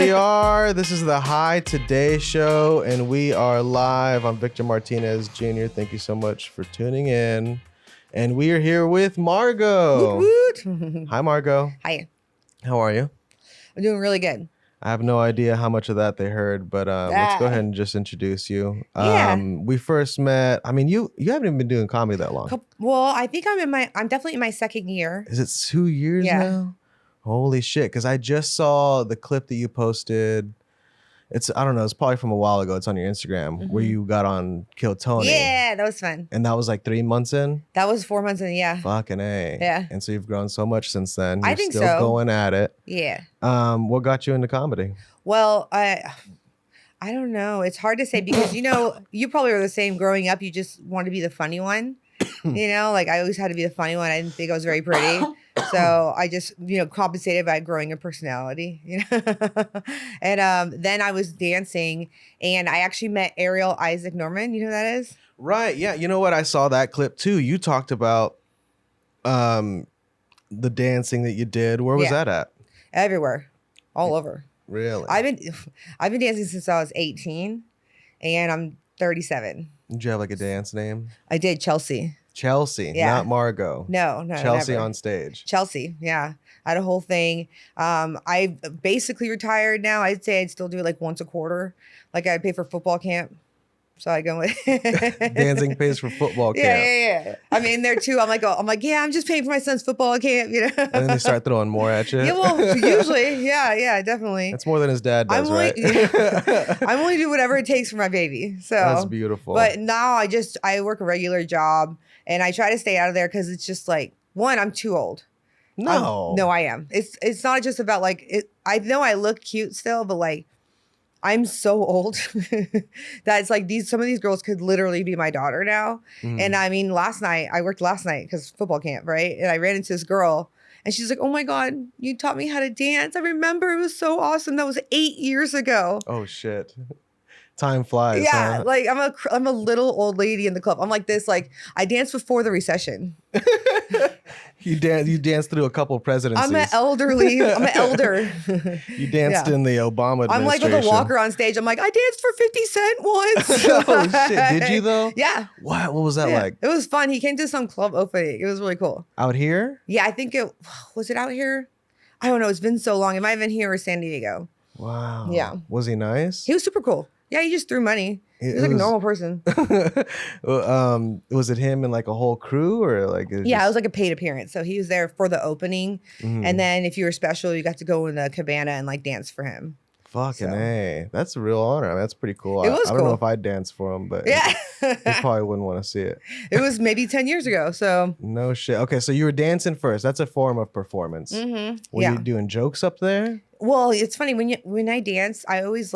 we are. This is the Hight Today Show, and we are live. I'm Victor Martinez Jr. Thank you so much for tuning in. And we are here with Margeaux. Woot, woot. Hi, Margeaux. Hi. How are you? I'm doing really good. I have no idea how much of that they heard, but let's go ahead and just introduce you. Yeah. We first met. I mean, you haven't even been doing comedy that long. Well, I think I'm definitely in my second year. Is it 2 years now? Holy shit! Because I just saw the clip that you posted. I don't know. It's probably from a while ago. It's on your Instagram where you got on Kill Tony. Yeah, that was fun. And that was like 3 months in. That was 4 months in. Yeah. Fucking A. Yeah. And so you've grown so much since then. You're I think still so. going at it. Yeah. What got you into comedy? Well, I don't know. It's hard to say because you probably were the same growing up. You just wanted to be the funny one. Like I always had to be the funny one. I didn't think I was very pretty. So I just, compensated by growing a personality, And then I was dancing and I actually met Ariel Isaac Norman. You know who that is? Right. Yeah. You know what? I saw that clip too. You talked about the dancing that you did. Where was that at? Everywhere. All over. Really? I've been dancing since I was 18 and I'm 37. Did you have like a dance name? I did Chelsea. Chelsea, Yeah. not Margeaux. No, Chelsea never. on stage. Chelsea, yeah. I had a whole thing. I basically retired now. I'd say I'd still do it like once a quarter. Like I'd pay for football camp. So I go with Dancing pays for football camp. Yeah. I mean, there too. I'm like, yeah, I'm just paying for my son's football camp, And then they start throwing more at you. Yeah, well, usually, yeah, definitely. That's more than his dad does, right? I'm willing to do whatever it takes for my baby. So that's beautiful. But now I work a regular job and I try to stay out of there because it's just like, one, I'm too old. No, I am. It's not just about like it. I know I look cute still, but like I'm so old that it's like some of these girls could literally be my daughter now. And I mean, I worked last night because football camp, right? And I ran into this girl and she's like, "Oh my God, you taught me how to dance. I remember it was so awesome. That was 8 years ago." Oh shit. Time flies. Yeah, huh? like I'm a little old lady in the club. I'm like this, like I danced before the recession. You danced through a couple presidencies. I'm an elder. You danced in the Obama administration. I'm like with a walker on stage. I'm like, I danced for 50 Cent once. Oh shit! Did you though? Yeah. What was that like? It was fun. He came to some club opening. It was really cool. Out here? Yeah, I think was it out here? I don't know. It's been so long. It might have been here or San Diego. Wow. Yeah. Was he nice? He was super cool. Yeah, he just threw money. He was like a normal person. Was it him and like a whole crew or like? It was like a paid appearance. So he was there for the opening. And then if you were special, you got to go in the cabana and like dance for him. Fucking A. That's a real honor. I mean, that's pretty cool. It was I don't know if I'd dance for him, but yeah. he probably wouldn't want to see it. It was maybe 10 years ago. So no shit. Okay, so you were dancing first. That's a form of performance. Were you doing jokes up there? Well, it's funny when I dance, I always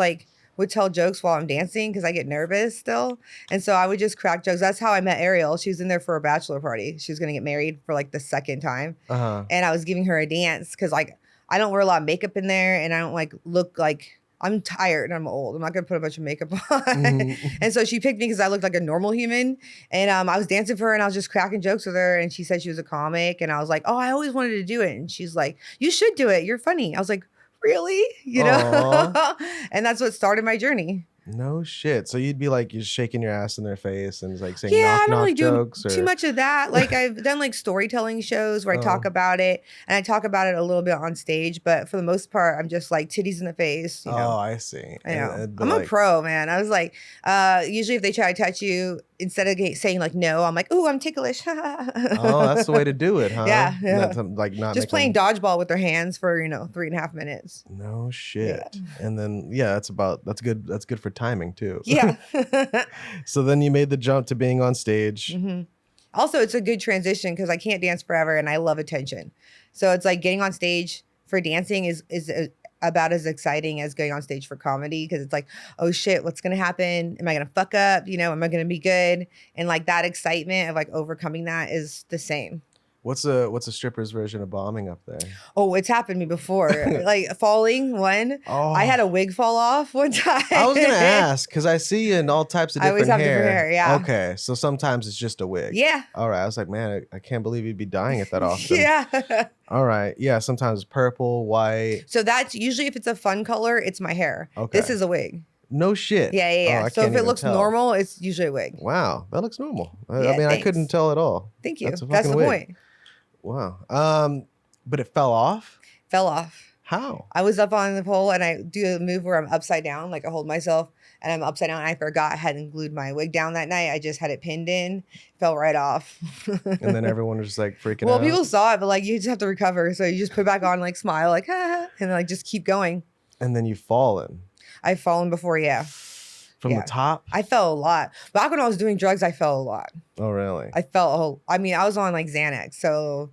would tell jokes while I'm dancing because I get nervous still. And so I would just crack jokes. That's how I met Ariel. She was in there for a bachelor party. She was going to get married for like the second time. And I was giving her a dance because like I don't wear a lot of makeup in there and I don't like look like I'm tired and I'm old. I'm not going to put a bunch of makeup on. And so she picked me because I looked like a normal human. And I was dancing for her and I was just cracking jokes with her. And she said she was a comic. And I was like, oh, I always wanted to do it. And she's like, you should do it. You're funny. I was like, really? And that's what started my journey. No shit. So you'd be like, you're shaking your ass in their face and like saying I don't really jokes do too much of that. Like I've done like storytelling shows where I talk about it and I talk about it a little bit on stage, but for the most part, I'm just like titties in the face. Oh, I see. I know. I'm a pro, man. I was like, usually if they try to touch you, instead of saying like no, I'm like, ooh, I'm ticklish. Oh, that's the way to do it, huh? Yeah. Like not just playing dodgeball with their hands for 3.5 minutes. No shit. And then that's good. That's good for timing too. Yeah. So then you made the jump to being on stage. Also, it's a good transition because I can't dance forever and I love attention. So it's like getting on stage for dancing is about as exciting as going on stage for comedy because it's like, oh shit, what's gonna happen? Am I gonna fuck up? Am I gonna be good? And like that excitement of like overcoming that is the same. What's a stripper's version of bombing up there? Oh, it's happened to me before. Like falling one. Oh, I had a wig fall off one time. I was gonna ask because I see you in all types of I different always have hair. different hair, yeah. Okay, so sometimes it's just a wig. Yeah. All right. I was like, man, I can't believe you'd be dyeing it that often. Yeah. All right. Yeah. Sometimes it's purple, white. So that's usually if it's a fun color, it's my hair. Okay. This is a wig. No shit. Yeah, yeah, yeah. Oh, I So can't if it even looks tell. normal, it's usually a wig. Wow, that looks normal. I Yeah, mean, I thanks. couldn't tell at all. Thank you. That's a That's fucking the wig. point. Wow. But it fell off. Fell off. How? I was up on the pole and I do a move where I'm upside down, like I hold myself and I'm upside down. And I forgot I hadn't glued my wig down that night. I just had it pinned in, fell right off. And then everyone was just like freaking Well, out. people saw it, but like you just have to recover. So you just put it back on, like smile, like, and like just keep going. And then you've fallen I've fallen before, yeah. from Yeah. the top. I fell a lot. Back when I was doing drugs, I fell a lot. Oh, really? I was on like Xanax. So,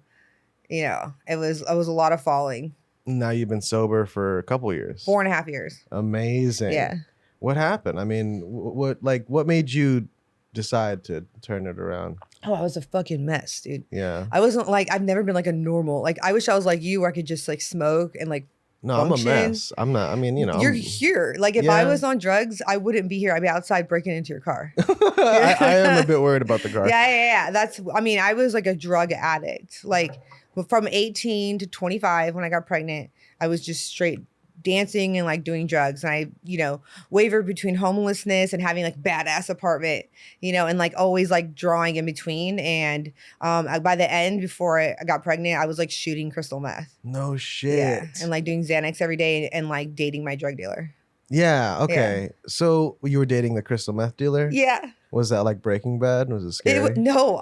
it was a lot of falling. Now you've been sober for a couple years. 4.5 years. Amazing. Yeah. What happened? I mean, what made you decide to turn it around? Oh, I was a fucking mess, dude. Yeah. I wasn't like, I've never been like a normal, like I wish I was like you where I could just like smoke and like No, I'm a function. mess. I'm not. I mean, You're I'm, here. Like if I Yeah. was on drugs, I wouldn't be here. I'd be outside breaking into your car. I am a bit worried about the car. Yeah. I was like a drug addict. Like from 18 to 25 when I got pregnant, I was just straight dancing and like doing drugs. And I, wavered between homelessness and having like badass apartment, and like always like drawing in between. And by the end, before I got pregnant, I was like shooting crystal meth. No shit. Yeah. And like doing Xanax every day and like dating my drug dealer. Yeah. Okay. So you were dating the crystal meth dealer? Yeah. Was that like Breaking Bad? Was it scary? No,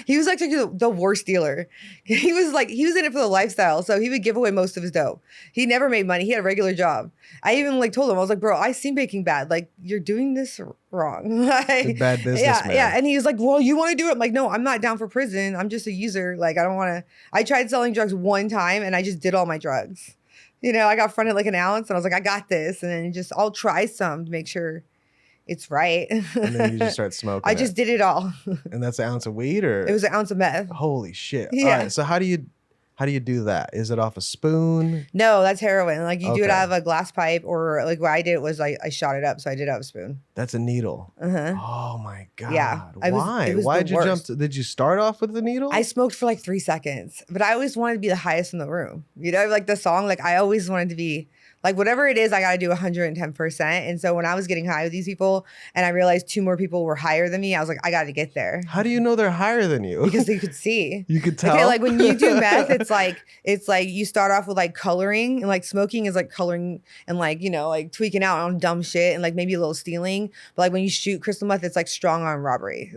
he was actually the worst dealer. He was in it for the lifestyle. So he would give away most of his dough. He never made money. He had a regular job. I even like told him, I was like, bro, I see Breaking Bad. Like you're doing this wrong. The bad businessman. Yeah. And he was like, well, you want to do it? I'm like, no, I'm not down for prison. I'm just a user. Like, I don't want to. I tried selling drugs one time and I just did all my drugs. I got fronted like an ounce and I was like, I got this. And then I'll try some to make sure it's right. And then you just start smoking. I just did it all. And that's an ounce of weed, or It was an ounce of meth. holy shit. Yeah. All right. So how do you do that? Is it off a spoon? No, that's heroin. Like you do it Okay. out of a glass pipe, or like what I did was I shot it up, so I did it out of a spoon. That's a needle. Uh-huh. Oh my god. Yeah. Why? It was Why'd the you jump? worst. Did you start off with the needle? I smoked for like 3 seconds, but I always wanted to be the highest in the room. Like the song, like I always wanted to be like whatever it is, I got to do 110%. And so when I was getting high with these people and I realized 2 more people were higher than me, I was like, I got to get there. How do you know they're higher than you? Because they could see. You could tell. Okay, like when you do meth, it's like you start off with like coloring, and like smoking is like coloring and like like tweaking out on dumb shit and like maybe a little stealing. But like when you shoot crystal meth, it's like strong arm robbery.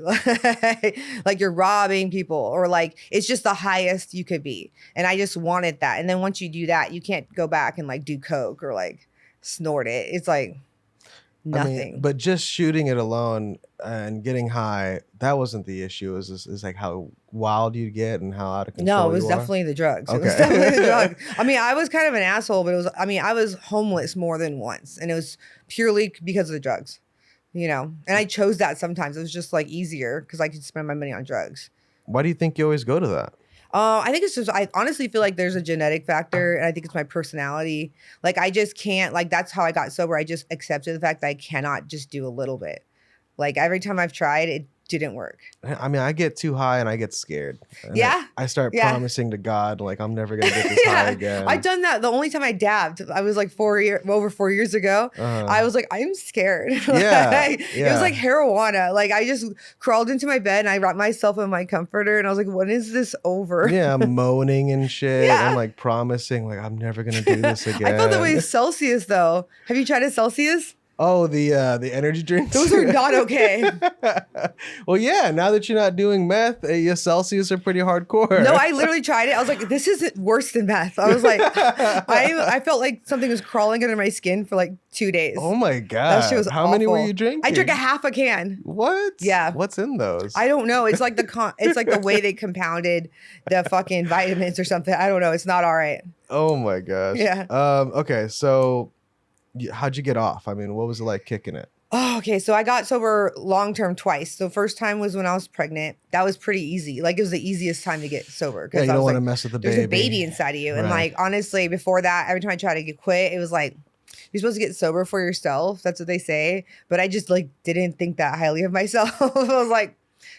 Like you're robbing people, or like it's just the highest you could be. And I just wanted that. And then once you do that, you can't go back and like do coke or like snort it. It's like nothing. I mean, but just shooting it alone and getting high, that wasn't the issue. It's like how wild you get and how out of control No, it was you are. definitely the drugs. It was Okay. definitely the drugs. I mean, I was kind of an asshole, but I was homeless more than once. And it was purely because of the drugs, And I chose that sometimes. It was just like easier because I could spend my money on drugs. Why do you think you always go to that? I think it's just, I honestly feel like there's a genetic factor, and I think it's my personality. Like, I just can't, like, that's how I got sober. I just accepted the fact that I cannot just do a little bit. Like, every time I've tried, it didn't work. I mean, I get too high and I get scared. And Yeah? I start Yeah. promising to God, like, I'm never going to get this high again. I've done that. The only time I dabbed, I was like over 4 years ago. Uh-huh. I was like, I'm scared. Yeah, It yeah. was like marijuana. Like I just crawled into my bed and I wrapped myself in my comforter and I was like, when is this over? Yeah, I'm moaning and shit Yeah. and like promising, like, I'm never going to do this again. I felt that way with Celsius though. Have you tried a Celsius? Oh, the energy drinks? Those are not okay. Well, yeah, now that you're not doing meth, your Celsius are pretty hardcore. No, I literally tried it. I was like, this is worse than meth. I was like, I felt like something was crawling under my skin for like 2 days. Oh my God. That shit was How many were awful. you drinking? I drank a half a can. What? Yeah. What's in those? I don't know. It's like it's like the way they compounded the fucking vitamins or something. I don't know. It's not all right. Oh my gosh. Yeah. Okay, so how'd you get off? I mean, what was it like kicking it? Oh, okay. So I got sober long-term twice. So first time was when I was pregnant. That was pretty easy. Like it was the easiest time to get sober. Yeah, you I don't was want to like, mess with the there's baby. a baby inside of you. And Right. like, honestly, before that, every time I tried to get quit, it was like, you're supposed to get sober for yourself. That's what they say. But I just like didn't think that highly of myself. I was like,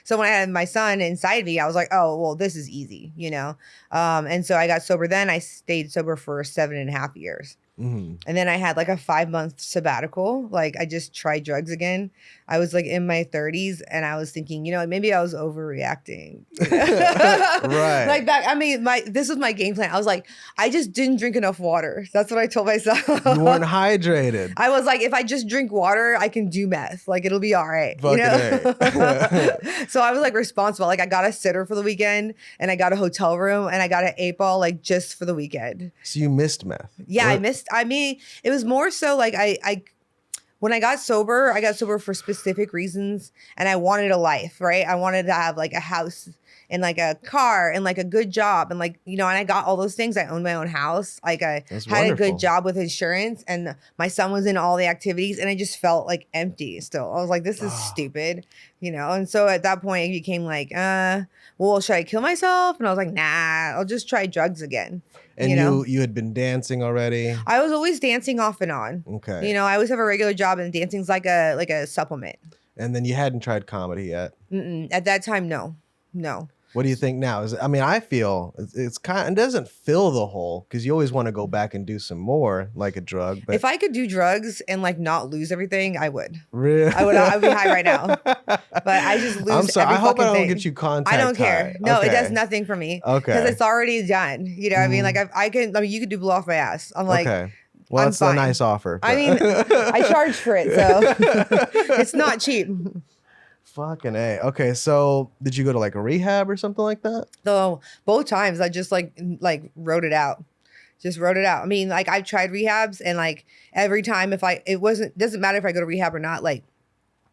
so when I had my son inside me, I was like, oh, well, this is easy, you know? And so I got sober then. I stayed sober for 7.5 years. Mhm. And then I had like a 5-month sabbatical. Like I just tried drugs again. I was like in my 30s and I was thinking, you know, maybe I was overreacting. Right. Like back, I mean, this was my game plan. I was like, I just didn't drink enough water. That's what I told myself. You weren't hydrated. I was like, if I just drink water, I can do meth. Like it'll be all right. Fucking A. So I was like responsible. Like I got a sitter for the weekend and I got a hotel room and I got an 8-ball like just for the weekend. So you missed meth. Yeah, What? I mean, it was more so like when I got sober for specific reasons and I wanted a life, right? I wanted to have like a house and like a car and like a good job and like, you know, and I got all those things. I owned my own house. Like I That's had a wonderful. good job with insurance and my son was in all the activities and I just felt like empty still. I was like, this is stupid, you know? And so at that point it became like, well, should I kill myself? And I was like, nah, I'll just try drugs again. And you know? you had been dancing already. I was always dancing off and on. Okay. You know, I always have a regular job and dancing's like a supplement. And then you hadn't tried comedy yet. At that time, no. What do you think now? I mean, I feel it's kind of, it doesn't fill the hole because you always want to go back and do some more, like a drug. But If I could do drugs and like not lose everything, I would. really, I'd be high right now. But I just lose. I'm sorry. Every I hope I fucking don't thing. get you contact I don't care. high. No, Okay. it does nothing for me. Okay. Because it's already done. You know what I mean? Like I mean, you could do blow off my ass. I'm like, Okay. Well, I'm that's a fine. nice offer. I mean, I charge for it, so it's not cheap. Fucking A. Okay, so did you go to like a rehab or something like that? So both times I just like wrote it out. Just wrote it out. I mean, like I've tried rehabs and like every time doesn't matter if I go to rehab or not. Like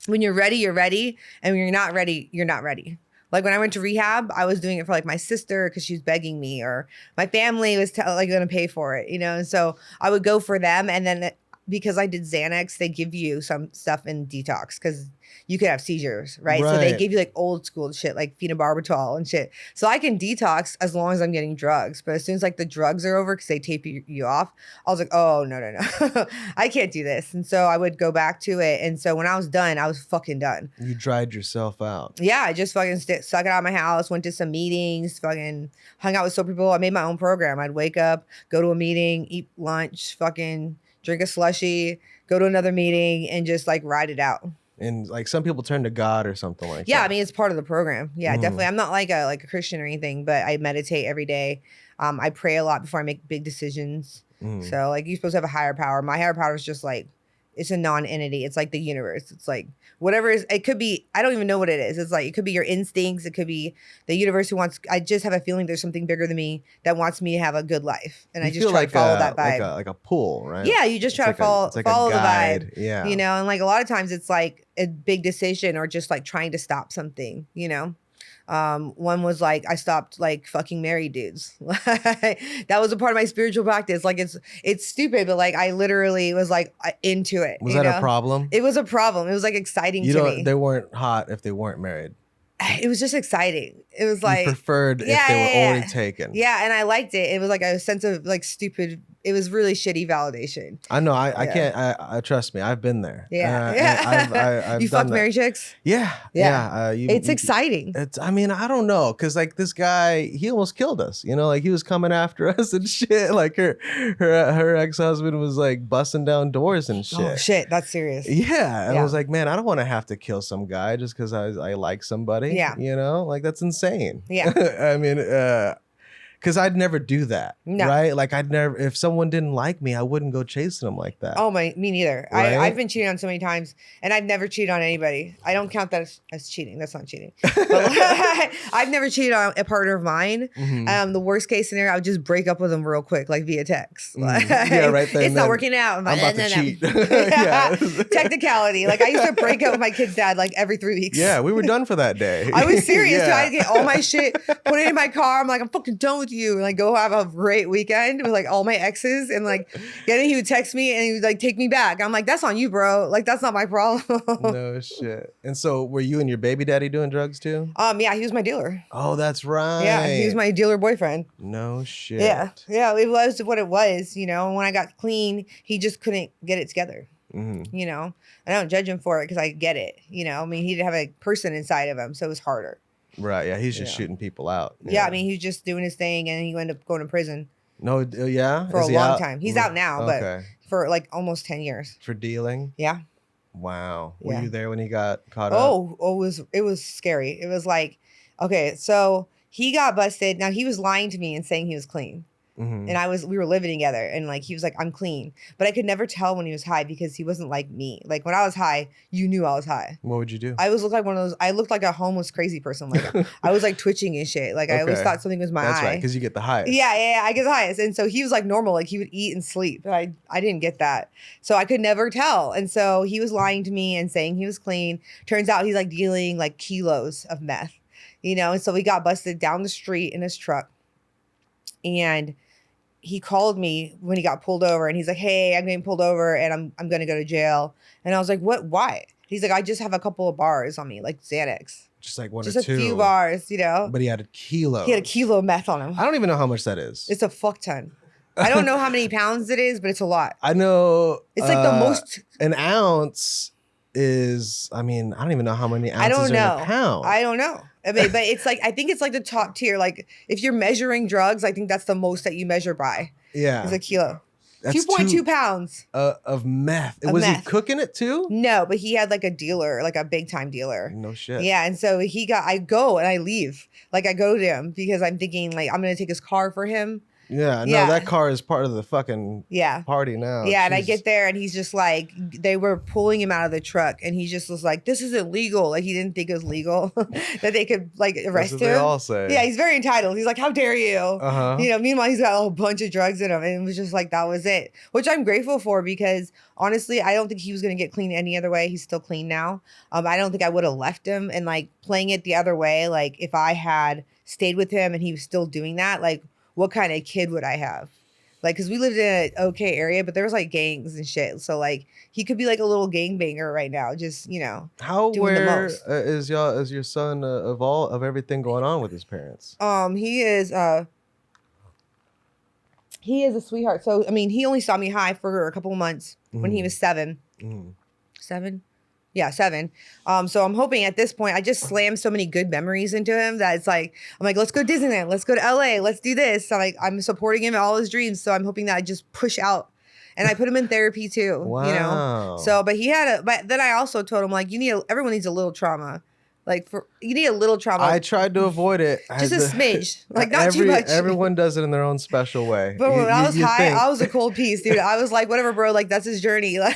when you're ready, you're ready. And when you're not ready, you're not ready. Like when I went to rehab, I was doing it for like my sister because she was begging me or my family was like going to pay for it, you know? And so I would go for them. And then because I did Xanax, they give you some stuff in detox because you could have seizures, right? So they Right. give you like old school shit, like phenobarbital and shit. So I can detox as long as I'm getting drugs. But as soon as like the drugs are over because they tape you off, I was like, oh, no. I can't do this. And so I would go back to it. And so when I was done, I was fucking done. You dried yourself out. Yeah, I just fucking stuck it out of my house, went to some meetings, fucking hung out with sober people. I made my own program. I'd wake up, go to a meeting, eat lunch, fucking drink a slushie, go to another meeting and just like ride it out. And like some people turn to God or something like Yeah, that. I mean it's part of the program. Yeah, Mhm. definitely. I'm not like a Christian or anything, but I meditate every day. I pray a lot before I make big decisions. Mhm. So like you're supposed to have a higher power. My higher power is just like it's a non-entity. It's like the universe. It's like whatever is. It could be. I don't even know what it is. It's like it could be your instincts. It could be the universe who wants. I just have a feeling there's something bigger than me that wants me to have a good life, and I You just feel try like to follow that vibe. like a pull, right? Yeah, you just try to follow it's like follow a the vibe. guide. Yeah. You know, and like a lot of times it's like a big decision or just like trying to stop something, you know. One was like I stopped like fucking married dudes. That was a part of my spiritual practice. Like it's stupid, but like I literally was like into it. Was you that know? a problem? It was a problem. It was like exciting to me. They weren't hot if they weren't married. It was just exciting. It was You like preferred if yeah, they were yeah, already yeah. taken. Yeah, and I liked it. It was like a sense of like stupid. It was really shitty validation. I know. I Yeah. can't. I trust me. I've been there. Yeah, I've you done fuck that. married chicks. Yeah. Yeah. It's you- exciting. It's. I mean, I don't know, cause like this guy, he almost killed us. You know, like he was coming after us and shit. Like her ex-husband was like busting down doors and shit. Oh shit, that's serious. Yeah, and I Yeah. was like, man, I don't want to have to kill some guy just because I like somebody. Yeah. You know, like that's insane. Yeah. I mean, because I'd never do that. No. Right? Like I'd never, if someone didn't like me, I wouldn't go chasing them like that. Oh me neither. Right? I've been cheated on so many times, and I've never cheated on anybody. I don't count that as cheating. That's not cheating. But I've never cheated on a partner of mine. Mhm. The worst case scenario, I would just break up with them real quick, like via text. Yeah, right there It's and not then, working out. I'm about to cheat. Yeah. Yeah. Technicality. Like I used to break up with my kid's dad like every 3 weeks. Yeah, we were done for that day. I was serious. Yeah. So I had to get all my shit, put it in my car. I'm like, I'm fucking done with with you and like go have a great weekend with like all my exes. And like, then he would text me and he would like take me back. I'm like, that's on you, bro. Like, that's not my problem. No shit. And so were you and your baby daddy doing drugs too? Yeah, he was my dealer. Oh, that's right. Yeah, he was my dealer boyfriend. No shit. Yeah, it was what it was, you know. And when I got clean, he just couldn't get it together. Mm-hmm. You know, I don't judge him for it because I get it. You know, I mean, he didn't have a person inside of him, so it was harder. Right. Yeah. He's just shooting people out. Yeah. I mean, he was just doing his thing, and he ended up going to prison. No. Yeah. For a long time. He's out now, okay. But for like almost 10 years. For dealing. Yeah. Wow. Yeah. Were you there when he got caught up? Oh, it was scary. It was like, okay, so he got busted. Now he was lying to me and saying he was clean. Mm-hmm. And we were living together, and like he was like, I'm clean. But I could never tell when he was high because he wasn't like me. Like when I was high, you knew I was high. What would you do? I looked like a homeless crazy person. Like I was like twitching and shit. Like I always thought something was my eye. That's right, because you get the highest. Yeah, I get the highest. And so he was like normal, like he would eat and sleep. But I didn't get that. So I could never tell. And so he was lying to me and saying he was clean. Turns out he's like dealing like kilos of meth, you know? And so we got busted down the street in his truck. And he called me when he got pulled over and he's like, hey, I'm getting pulled over and I'm going to go to jail. And I was like, what? Why? He's like, I just have a couple of bars on me, like Xanax. Just like one just or a two. few bars, you know? But he had a kilo. He had a kilo of meth on him. I don't even know how much that is. It's a fuck ton. I don't know how many pounds it is, but it's a lot. I know. It's like the most. An ounce is, I mean, I don't even know how many ounces are in a pound. I don't know. I mean, but it's like, I think it's like the top tier. Like if you're measuring drugs, I think that's the most that you measure by. Yeah. It's a kilo. That's 2.2 pounds. Of meth. Was meth. he cooking it too? No, but he had like a dealer, like a big time dealer. No shit. Yeah. And so I go and I leave. Like I go to him because I'm thinking like I'm going to take his car for him. Yeah, no, that car is part of the fucking party now. Yeah, and I get there and he's just like, they were pulling him out of the truck and he just was like, this isn't legal. Like he didn't think it was legal that they could like arrest him. They all say. Yeah, he's very entitled. He's like, how dare you? Uh-huh. You know, meanwhile, he's got a whole bunch of drugs in him. And it was just like, that was it. Which I'm grateful for because honestly, I don't think he was going to get clean any other way. He's still clean now. I don't think I would have left him. And like playing it the other way, like if I had stayed with him and he was still doing that, like what kind of kid would I have? Like, cause we lived in an okay area, but there was like gangs and shit. So like, he could be like a little gangbanger right now, just you know. How aware is your son of everything going on with his parents? He is a sweetheart. So I mean, he only saw me high for a couple of months when he was 7. 7. Yeah, 7. So I'm hoping at this point, I just slammed so many good memories into him that it's like, I'm like, let's go to Disneyland. Let's go to LA. Let's do this. I'm supporting him in all his dreams. So I'm hoping that I just push out. And I put him in therapy too, wow. You know? So, but but then I also told him like, everyone needs a little trauma. Like you need a little trauma. I tried to avoid it. Just a smage. Like not too much. Everyone does it in their own special way. But when I was high, I was a cold piece, dude. I was like, whatever, bro. Like that's his journey. But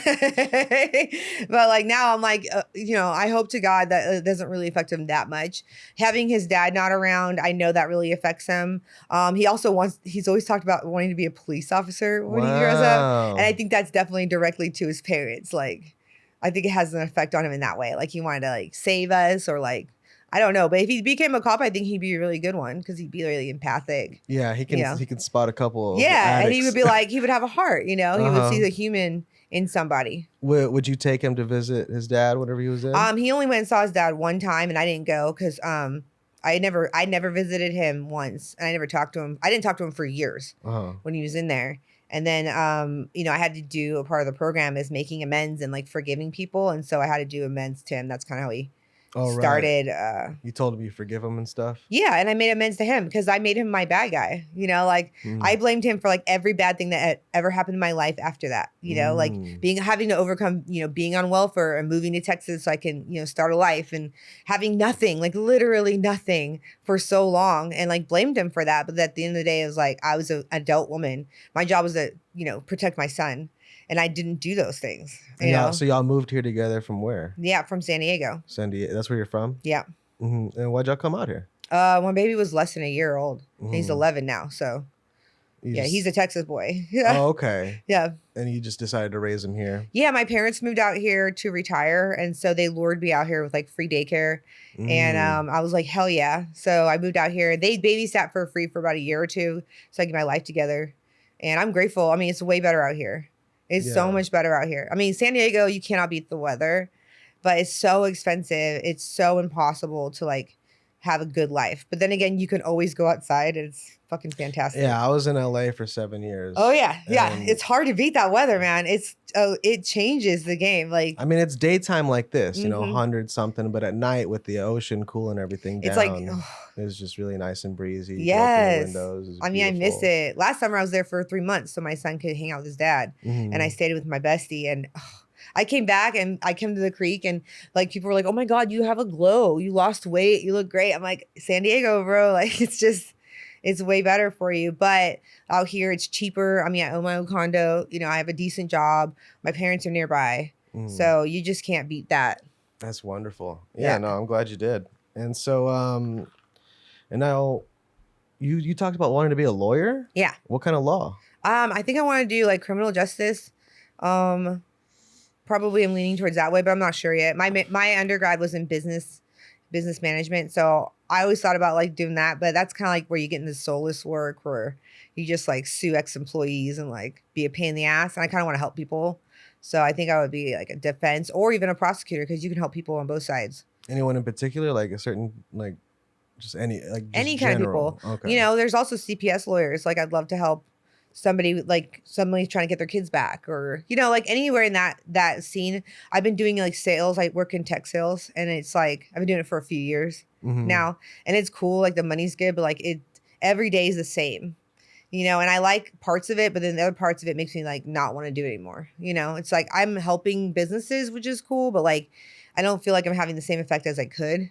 like now I'm like, I hope to God that it doesn't really affect him that much. Having his dad not around, I know that really affects him. He's always talked about wanting to be a police officer when he grows up. And I think that's definitely directly to his parents. Like, I think it has an effect on him in that way. Like he wanted to like save us or like, I don't know. But if he became a cop, I think he'd be a really good one because he'd be really empathic. Yeah, he can spot a couple of and he would be like, he would have a heart, you know? He would see the human in somebody. Would you take him to visit his dad whenever he was in? He only went and saw his dad one time and I didn't go because I never visited him once and I never talked to him. I didn't talk to him for years when he was in there. And then, I had to do a part of the program is making amends and like forgiving people. And so I had to do amends to him. That's kind of how he started. You told him you forgive him and stuff? Yeah. And I made amends to him because I made him my bad guy. You know, like I blamed him for like every bad thing that had ever happened in my life after that. You know, like having to overcome, being on welfare and moving to Texas so I can, start a life and having nothing, like literally nothing for so long and like blamed him for that. But at the end of the day, it was like I was an adult woman. My job was to, protect my son. And I didn't do those things. You know? So y'all moved here together from where? Yeah, from San Diego. San Diego. That's where you're from? Yeah. And why'd y'all come out here? My baby was less than a year old. He's 11 now. So, Yeah, he's a Texas boy. Oh, okay. Yeah. And you just decided to raise him here. Yeah, my parents moved out here to retire, and so they lured me out here with like free daycare. And I was like, hell yeah. So I moved out here. They babysat for free for about a year or two so I get my life together. And I'm grateful. I mean, it's way better out here. It's so much better out here. I mean, San Diego, you cannot beat the weather, but it's so expensive. It's so impossible to like have a good life. But then again, you can always go outside. It's fucking fantastic. Yeah, I was in LA for 7 years. Oh yeah. It's hard to beat that weather, man. It changes the game. Like, I mean, it's daytime like this, 100 something, but at night with the ocean cooling everything down, it's like, it's just really nice and breezy. Yes. Windows, I mean, I miss it. Last summer I was there for 3 months so my son could hang out with his dad, and I stayed with my bestie, and I came back and I came to the creek, and like people were like, "Oh my God, you have a glow. You lost weight. You look great." I'm like, San Diego, bro. Like, it's way better for you. But out here, it's cheaper. I mean, I own my own condo. I have a decent job. My parents are nearby. So you just can't beat that. That's wonderful. Yeah, no, I'm glad you did. And so, and now you talked about wanting to be a lawyer? Yeah. What kind of law? I think I want to do like criminal justice. Probably I'm leaning towards that way, but I'm not sure yet. My undergrad was in business management, so I always thought about like doing that, but that's kind of like where you get into soulless work where you just like sue ex-employees and like be a pain in the ass. And I kind of want to help people, so I think I would be like a defense or even a prosecutor because you can help people on both sides. Anyone in particular, like a certain like just any like just any kind general. of people? Okay. There's also CPS lawyers. Like I'd love to help somebody trying to get their kids back, or like anywhere in that scene. I've been doing like sales. I work in tech sales, and it's like I've been doing it for a few years now, and it's cool. Like the money's good, but like every day is the same, and I like parts of it, but then the other parts of it makes me like not want to do it anymore. It's like I'm helping businesses, which is cool, but like I don't feel like I'm having the same effect as I could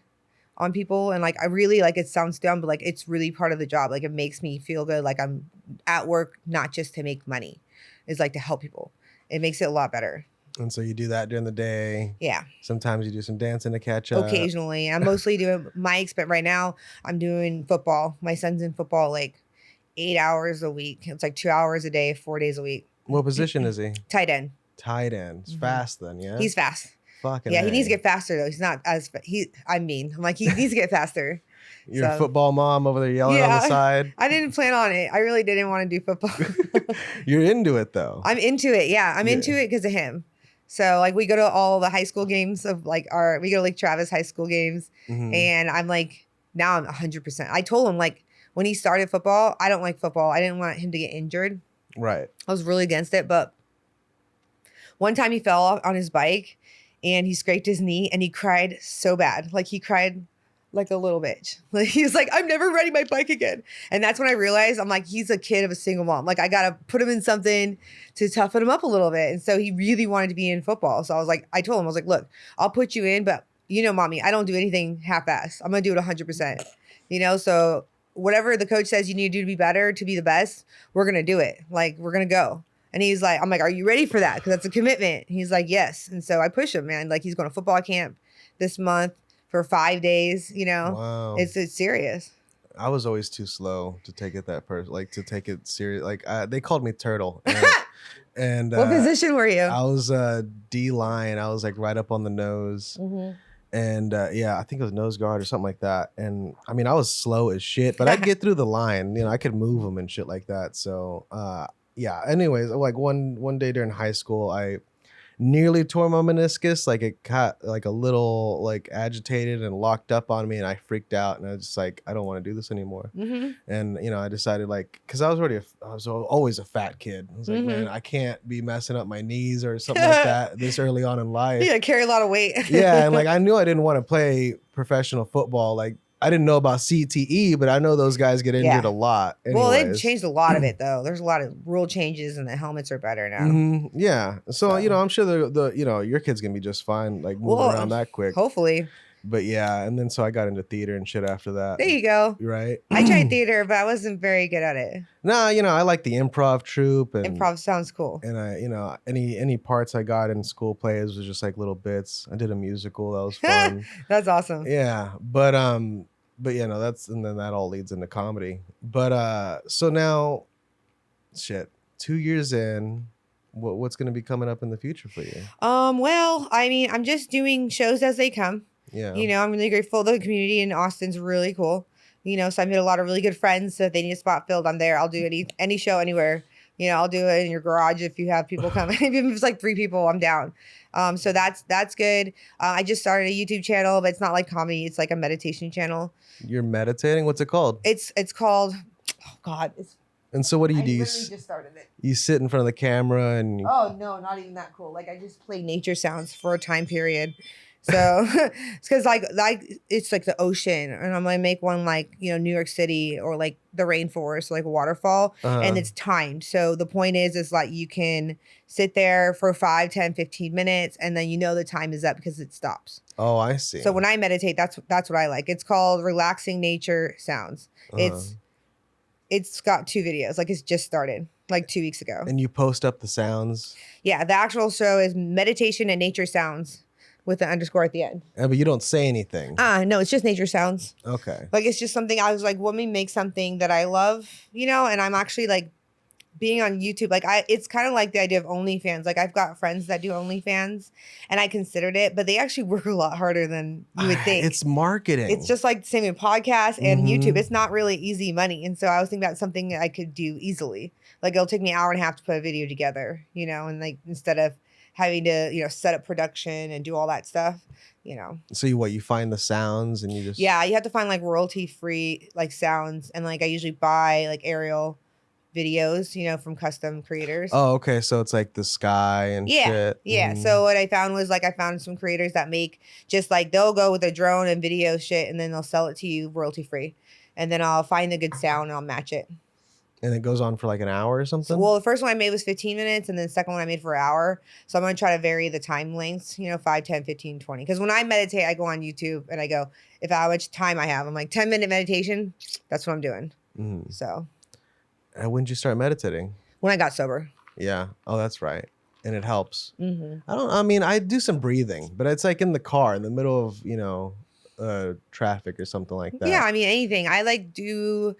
on people. And like I really, like, it sounds dumb, but like it's really part of the job. Like it makes me feel good, like I'm at work not just to make money. It's like to help people. It makes it a lot better. And so you do that during the day. Yeah. Sometimes you do some dancing to catch up. Occasionally. I'm mostly doing right now I'm doing football. My son's in football like 8 hours a week. It's like 2 hours a day, 4 days a week. What position is he? Tight end. Tight end. It's fast then, yeah? He's fast. Fucking yeah, A. he needs to get faster though. He's not as I'm like, he needs to get faster. Your football mom over there yelling on the side. I didn't plan on it. I really didn't want to do football. You're into it though. I'm into it. Yeah, I'm into it because of him. So like we go to all the high school games of like we go to Lake Travis high school games, and I'm like, now I'm 100%. I told him like when he started football, I don't like football. I didn't want him to get injured. Right. I was really against it, but one time he fell off on his bike and he scraped his knee and he cried so bad. Like he cried like a little bitch. Like he was like, I'm never riding my bike again. And that's when I realized, I'm like, he's a kid of a single mom. Like I got to put him in something to toughen him up a little bit. And so he really wanted to be in football. So I was like, I told him, I was like, look, I'll put you in, but mommy, I don't do anything half-assed. I'm going to do it 100%, so whatever the coach says you need to do to be better, to be the best, we're going to do it. Like, we're going to go. And he's like, I'm like, are you ready for that? Because that's a commitment. He's like, yes. And so I push him, man. Like, he's going to football camp this month for 5 days, Wow. It's serious. I was always too slow to take it to take it serious. Like, they called me Turtle. And what position were you? I was D-line. I was like right up on the nose. And I think it was nose guard or something like that. And I mean, I was slow as shit, but I'd get through the line. I could move them and shit like that. So anyways, like one day during high school, I nearly tore my meniscus. Like it got like a little like agitated and locked up on me, and I freaked out, and I was just like, I don't want to do this anymore. And I decided, like, because I was always a fat kid. I was like, man, I can't be messing up my knees or something like that this early on in life. Yeah, carry a lot of weight. Yeah, and like I knew I didn't want to play professional football. Like I didn't know about CTE, but I know those guys get injured a lot. Well, they've changed a lot of it though. There's a lot of rule changes, and the helmets are better now. Yeah. So I'm sure the your kid's gonna be just fine, like moving around that quick. Hopefully. But yeah, and then so I got into theater and shit after that. There you go. Right. I tried theater, but I wasn't very good at it. No, I like the improv troupe, and improv sounds cool. And I, any parts I got in school plays was just like little bits. I did a musical, that was fun. That's awesome. Yeah, but and then that all leads into comedy. But so now, shit, 2 years in, what's going to be coming up in the future for you? Well, I mean, I'm just doing shows as they come. Yeah. You know, I'm really grateful. The community in Austin's really cool. You know, so I've made a lot of really good friends. So if they need a spot filled, I'm there. I'll do any show anywhere. You know, I'll do it in your garage if you have people coming. Even if it's like 3 people, I'm down. So that's good. I just started a YouTube channel, but it's not like comedy. It's like a meditation channel. You're meditating? What's it called? It's called, oh God. And so what do you do? I literally just started it. You sit in front of the camera and Oh no, not even that cool. Like I just play nature sounds for a time period. So it's because like it's like the ocean, and I'm gonna make one like, you know, New York City or like the rainforest, like a waterfall, and it's timed. So the point is like you can sit there for 5, 10, 15 minutes, and then you know the time is up because it stops. Oh, I see. So when I meditate, that's what I like. It's called Relaxing Nature Sounds. It's got 2 videos. Like it's just started like 2 weeks ago. And you post up the sounds? Yeah, the actual show is Meditation and Nature Sounds with an underscore at the end. Yeah, but you don't say anything. No, it's just nature sounds. Okay. Like it's just something I was like, let me make something that I love, you know, and I'm actually like being on YouTube, like it's kind of like the idea of OnlyFans. Like I've got friends that do OnlyFans and I considered it, but they actually work a lot harder than you would think. It's marketing. It's just like the same with podcasts and YouTube. It's not really easy money. And so I was thinking that's something I could do easily. Like it'll take me an hour and a half to put a video together, you know, and like instead of having to, you know, set up production and do all that stuff, you know. So you find the sounds and you just... Yeah, you have to find like royalty free like sounds. And like I usually buy like aerial videos, you know, from custom creators. Oh, okay. So it's like the sky and shit. Yeah. So what I found was like I found some creators that make just like they'll go with a drone and video shit and then they'll sell it to you royalty free. And then I'll find the good sound and I'll match it. And it goes on for like an hour or something? Well, the first one I made was 15 minutes and then the second one I made for an hour. So I'm going to try to vary the time lengths, you know, 5, 10, 15, 20. Because when I meditate, I go on YouTube and I go, if how much time I have, I'm like 10-minute meditation. That's what I'm doing. So. And when did you start meditating? When I got sober. Yeah. Oh, that's right. And it helps. I do some breathing, but it's like in the car in the middle of, you know, traffic or something like that. Yeah, I mean anything. I do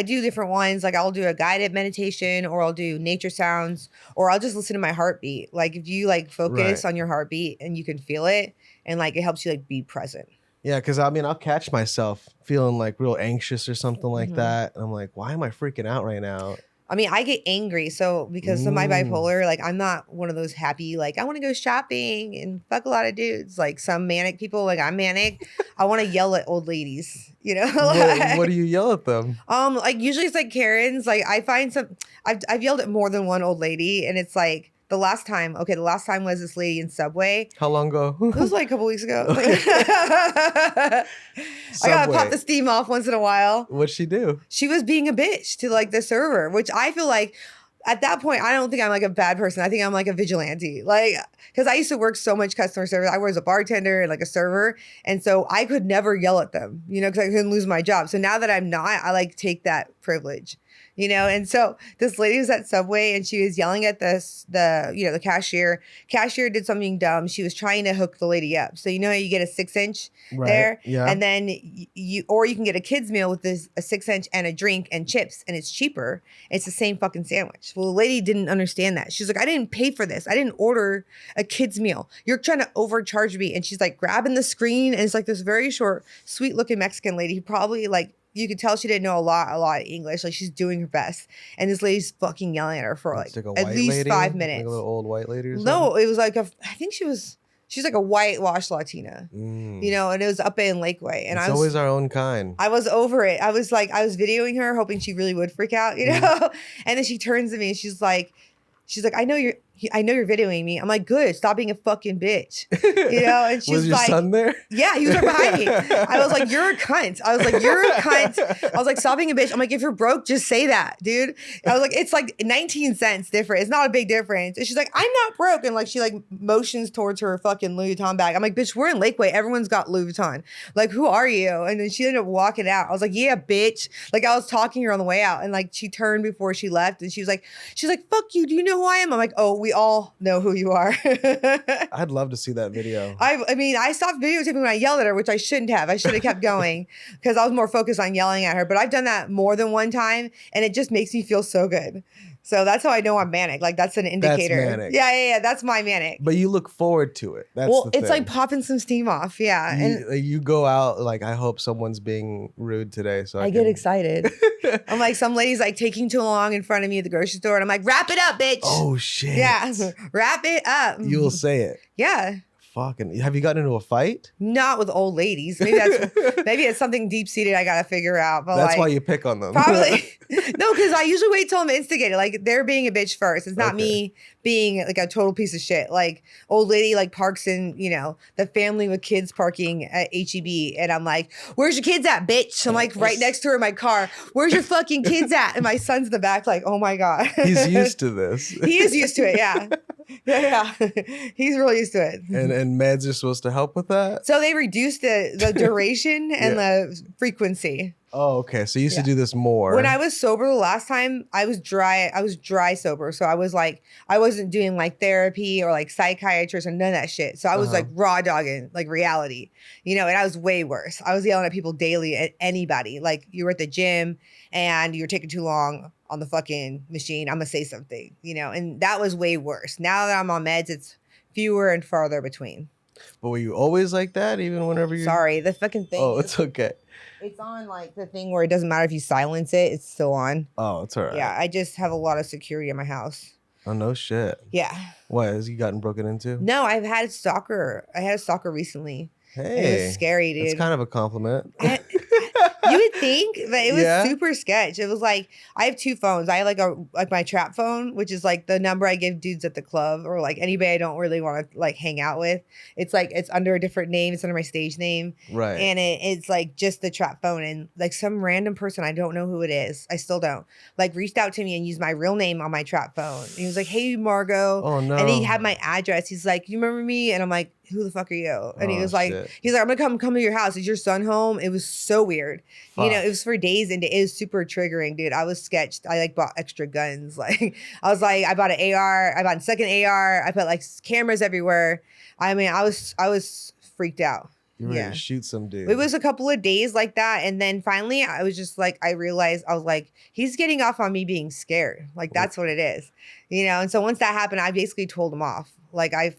different ones. Like I'll do a guided meditation or I'll do nature sounds or I'll just listen to my heartbeat. Like if you like focus on your heartbeat and you can feel it and like it helps you like be present. Yeah, because I mean I'll catch myself feeling like real anxious or something like that. And I'm like, why am I freaking out right now? I mean, I get angry. So because of my bipolar, like I'm not one of those happy, like I want to go shopping and fuck a lot of dudes. Like some manic people, like I'm manic. I want to yell at old ladies, you know? What do you yell at them? Like usually it's like Karens. Like I find I've yelled at more than one old lady and it's like, the last time was this lady in Subway. How long ago? It was like a couple weeks ago. I gotta pop the steam off once in a while. What'd she do? She was being a bitch to like the server, which I feel like at that point, I don't think I'm like a bad person. I think I'm like a vigilante. Like, because I used to work so much customer service. I was a bartender and like a server. And so I could never yell at them, you know, because I couldn't lose my job. So now that I'm not, I like take that privilege. You know, and so this lady was at Subway and she was yelling at the cashier. Cashier did something dumb. She was trying to hook the lady up. So you know how you get a 6-inch there? Yeah. And then you can get a kid's meal with a 6-inch and a drink and chips and it's cheaper. It's the same fucking sandwich. Well, the lady didn't understand that. She's like, I didn't pay for this. I didn't order a kid's meal. You're trying to overcharge me. And she's like grabbing the screen and it's like this very short, sweet looking Mexican lady who probably like, you could tell she didn't know a lot of English. Like she's doing her best. And this lady's fucking yelling at her for like at least 5 minutes. Like a little old white lady or something? No, it was like I think she's like a whitewashed Latina. You know, and it was up in Lakeway. And it's always our own kind. I was over it. I was videoing her, hoping she really would freak out, you know? And then she turns to me and she's like, I know you're videoing me. I'm like, good. Stop being a fucking bitch. You know? And she's was your son there? Yeah, he was right behind me. I was like, you're a cunt. I was like, stop being a bitch. I'm like, if you're broke, just say that, dude. I was like, it's like 19 cents different. It's not a big difference. And she's like, I'm not broke. And like, she like motions towards her fucking Louis Vuitton bag. I'm like, bitch, we're in Lakeway. Everyone's got Louis Vuitton. Like, who are you? And then she ended up walking out. I was like, yeah, bitch. Like I was talking to her on the way out and like she turned before she left and she's like, fuck you. Do you know who I am? I'm like, oh, we all know who you are. I'd love to see that video. I mean, I stopped videotaping when I yelled at her, which I shouldn't have. I should have kept going because I was more focused on yelling at her. But I've done that more than one time, and it just makes me feel so good. So that's how I know I'm manic. Like that's an indicator. manic. Yeah. That's my manic. But you look forward to it. That's Well, the it's thing. like popping some steam off. Yeah. And You go out like, I hope someone's being rude today. So I get excited. I'm like, some lady's like taking too long in front of me at the grocery store. And I'm like, wrap it up, bitch. Oh shit. Yeah. Wrap it up. You'll say it. Yeah. Fucking. Have you gotten into a fight? Not with old ladies. Maybe it's something deep seated I gotta figure out. But That's like, why you pick on them. probably no, because I usually wait till I'm instigated. Like they're being a bitch first. It's not me being like a total piece of shit. Like old lady like parks in, the family with kids parking at HEB, and I'm like, "Where's your kids at, bitch?" I'm like right next to her in my car. "Where's your fucking kids at?" And my son's in the back, like, "Oh my god." He's used to this. He is used to it. Yeah. Yeah. He's really used to it. And meds are supposed to help with that. So they reduced the duration and the frequency. Oh, okay. So you used to do this more. When I was sober the last time, I was dry sober. So I was like, I wasn't doing like therapy or like psychiatrist or none of that shit. So I was like raw dogging, like reality, and I was way worse. I was yelling at people daily, at anybody. Like you were at the gym and you were taking too long on the fucking machine. I'm gonna say something, and that was way worse. Now that I'm on meds, it's fewer and farther between. But were you always like that, even whenever you? Sorry, the fucking thing. Oh, it's okay. It's on like the thing where it doesn't matter if you silence it, it's still on. Oh, it's all right. Yeah, I just have a lot of security in my house. Oh, no shit. Yeah. What, has you gotten broken into? No, I've had a stalker. I had a stalker recently. Hey. It was scary, dude. It's kind of a compliment. You would think, but it was Yeah? super sketch. It was like, I have two phones. I have like my trap phone, which is like the number I give dudes at the club or like anybody I don't really want to like hang out with. It's like, it's under a different name. It's under my stage name. Right. And it's like just the trap phone. And like some random person, I don't know who it is. I still don't. Like reached out to me and used my real name on my trap phone. And he was like, "Hey, Margeaux." Oh, no. And he had my address. He's like, "You remember me?" And I'm like, "Who the fuck are you?" And he Oh, was like, shit. he's like, "I'm gonna come to your house. Is your son home?" It was so weird. Fuck. It was for days and it was super triggering, dude. I was sketched. I like bought extra guns. Like I was like, I bought an AR. I bought a second AR. I put like cameras everywhere. I mean, I was freaked out. You were ready to shoot some dude. It was a couple of days like that. And then finally I was just like, I realized, I was like, he's getting off on me being scared. Like that's what it is, And so once that happened, I basically told him off. Like I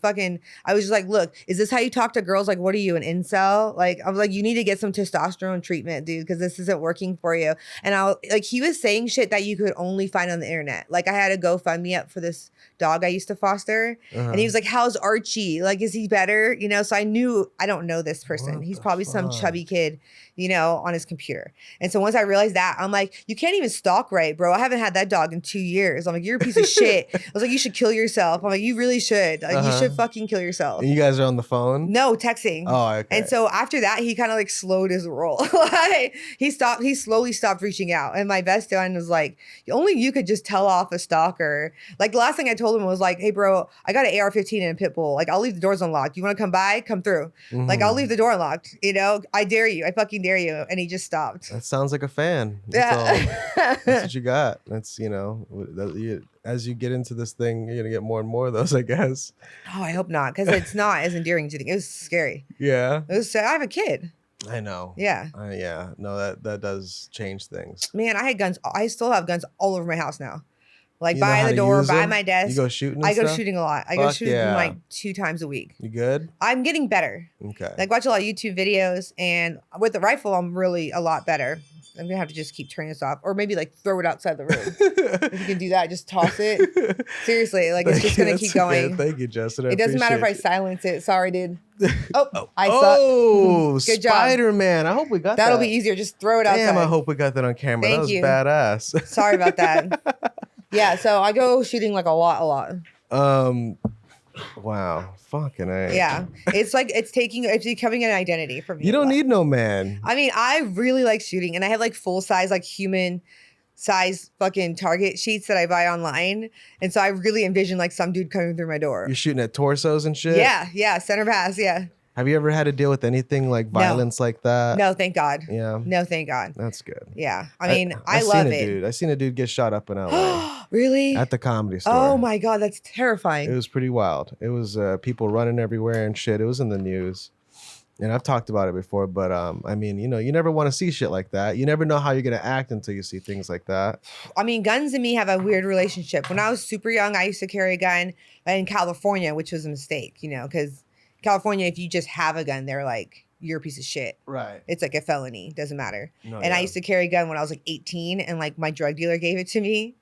was just like, "Look, is this how you talk to girls? Like, what are you, an incel?" Like I was like, "You need to get some testosterone treatment, dude, because this isn't working for you." And he was saying shit that you could only find on the internet. Like I had a GoFundMe up for this dog I used to foster. And he was like, "How's Archie? Like, is he better?" So I knew, I don't know this person. What He's the probably some fuck? chubby kid, on his computer. And so once I realized that, I'm like, "You can't even stalk right, bro. I haven't had that dog in 2 years." I'm like, "You're a piece of shit." I was like, "You should kill yourself." I'm like, "You really should. Like, you should fucking kill yourself." And you guys are on the phone? No, texting. Oh, okay. And so after that, he kind of like slowed his roll. Like, he slowly stopped reaching out. And my best friend was like, "Only you could just tell off a stalker." Like the last thing I told him was like, "Hey bro, I got an AR-15 and a pit bull. Like I'll leave the doors unlocked. You want to come by? Come through." Like I'll leave the door unlocked. I dare you. I fucking dare you. And he just stopped. That sounds like a fan. That's what you got. That's, as you get into this thing, you're going to get more and more of those, I guess. Oh, I hope not. Because it's not as endearing as you think. It was scary. Yeah. I have a kid. I know. Yeah. Yeah. No, that does change things. Man, I had guns. I still have guns all over my house now. Like You know how by the to door, use by them? my desk. You go shooting and I go stuff? shooting a lot. I go Fuck shooting yeah. like 2 times a week. You good? I'm getting better. Okay. Like watch a lot of YouTube videos, and with the rifle, I'm really a lot better. I'm gonna have to just keep turning this off, or maybe like throw it outside the room. If you can do that, just toss it. Seriously, like it's just gonna keep going. Thank you, Justin. It doesn't matter if I appreciate silence it. Sorry, dude. Oh, I Oh, suck. Good job. Spider-Man. I hope we got That'll that. be easier. Just throw it outside. Damn, I hope we got that on camera. Thank that was you. badass. Sorry about that. Yeah, so I go shooting like a lot. Wow. Fucking A. Yeah. It's like it's becoming an identity for me. You don't need no man. I mean, I really like shooting, and I have like full size, like human size fucking target sheets that I buy online. And so I really envision like some dude coming through my door. You're shooting at torsos and shit? Yeah, center pass, yeah. Have you ever had to deal with anything like violence like that? No, thank God. Yeah. No, thank God. That's good. Yeah. I mean, I seen love a it. Dude. I seen a dude get shot up in LA Really? at the Comedy Store. Oh my God, that's terrifying. It was pretty wild. It was people running everywhere and shit. It was in the news. And I've talked about it before, but I mean, you know, you never want to see shit like that. You never know how you're gonna act until you see things like that. I mean, guns and me have a weird relationship. When I was super young, I used to carry a gun in California, which was a mistake, you know, because California, if you just have a gun, they're like, you're a piece of shit. Right. It's like a felony. Doesn't matter. No, and I used to carry a gun when I was like 18, and like my drug dealer gave it to me.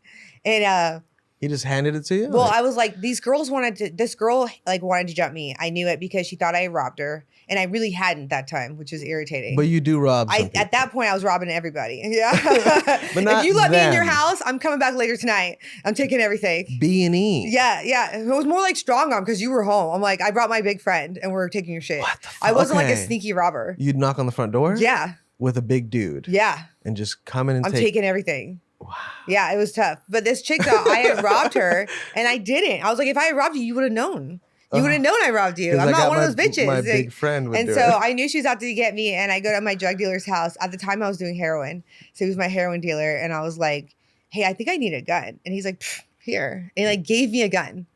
And he just handed it to you? well, I was like, this girl wanted to jump me. I knew it because she thought I robbed her. And I really hadn't that time, which is irritating. But you do rob some At that point, I was robbing everybody. Yeah. But not if you let me in your then. house, I'm coming back later tonight. I'm taking everything. B&E. Yeah. It was more like strong arm because you were home. I'm like, I brought my big friend and we're taking your shit. What the fuck? I wasn't like a Okay. sneaky robber. You'd knock on the front door? Yeah. With a big dude. Yeah. And just come in and I'm take. taking everything. Wow. Yeah, it was tough. But this chick thought I had robbed her and I didn't. I was like, if I had robbed you, you would have known. You would have known I robbed you. 'Cause I'm I not got one of those bitches. My Like, big friend would and do so it. I knew she was out to get me, and I go to my drug dealer's house. At the time, I was doing heroin, so he was my heroin dealer, and I was like, "Hey, I think I need a gun," and he's like, "Here," and he like gave me a gun,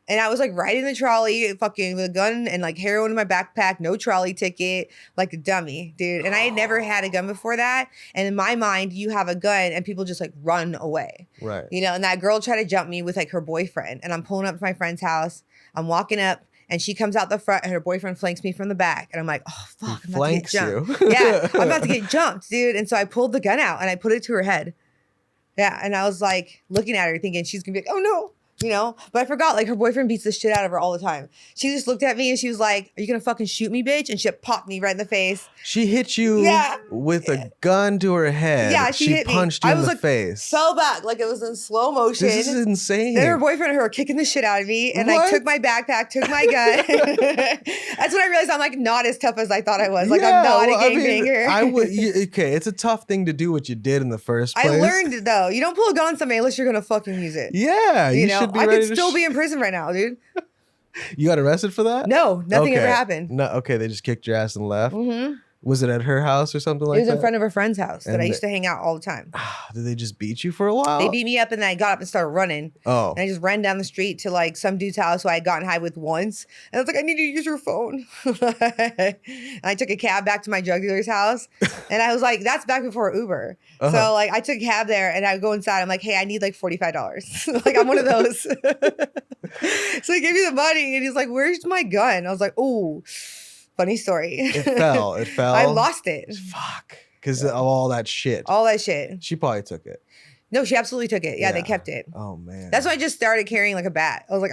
and I was like riding the trolley, fucking with a gun and like heroin in my backpack, no trolley ticket, like a dummy, dude. And I had never had a gun before that, and in my mind, you have a gun, and people just like run away, Right. you know. And that girl tried to jump me with like her boyfriend, and I'm pulling up to my friend's house. I'm walking up. And she comes out the front and her boyfriend flanks me from the back. And I'm like, oh, fuck, I'm about to get jumped. Yeah, I'm about to get jumped, dude. And so I pulled the gun out and I put it to her head. Yeah, and I was like looking at her thinking she's going to be like, oh, no. You know, but I forgot, like, her boyfriend beats the shit out of her all the time. She just looked at me and she was like, are you going to fucking shoot me, bitch? And she popped me right in the face. She hit you with a gun to her head. Yeah, she hit me. Punched you I in was the like, face. fell back, like it was in slow motion. This is insane. Then her boyfriend and her were kicking the shit out of me. And I What? took my backpack, took my gun. That's when I realized I'm like not as tough as I thought I was. Like I'm not a gangbanger. I would. Okay, it's a tough thing to do what you did in the first place. I learned it though. You don't pull a gun on somebody unless you're gonna fucking use it. Yeah, You know, should be I ready could to still be in prison right now, dude. You got arrested for that? No, nothing ever Okay. happened. No, okay, they just kicked your ass and left. Mm-hmm. Was it at her house or something like It was that? in front of a friend's house that And I used to hang out all the time. Did they just beat you for a while? They beat me up and then I got up and started running. Oh, And I just ran down the street to like some dude's house who I had gotten high with once. And I was like, I need you to use your phone. And I took a cab back to my drug dealer's house. And I was like, that's back before Uber. So like I took a cab there and I would go inside. I'm like, hey, I need like $45. Like I'm one of those. So he gave me the money and he's like, where's my gun? I was like, oh, funny story. it fell. It fell. I lost it. Fuck. Because of all that shit. All that shit. She probably took it. No, she absolutely took it. Yeah, they kept it. Oh man. That's why I just started carrying like a bat. I was like,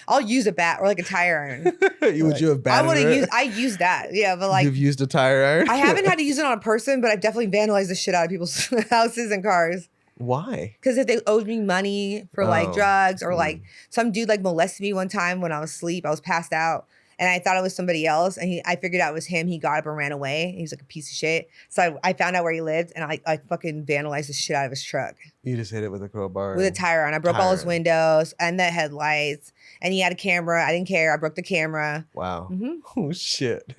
I'll use a bat or like a tire iron. Would you have batted her? I used that. Yeah, but like You've used a tire iron? I haven't had to use it on a person, but I've definitely vandalized the shit out of people's houses and cars. Why? Because if they owed me money for like drugs or like some dude like molested me one time when I was asleep, I was passed out. And I thought it was somebody else. And I figured out it was him. He got up and ran away. He was like a piece of shit. So I found out where he lived and I fucking vandalized the shit out of his truck. You just hit it with a crowbar. With a tire on. I broke all his windows and the headlights. And he had a camera. I didn't care. I broke the camera. Wow. Mm-hmm. Oh, shit.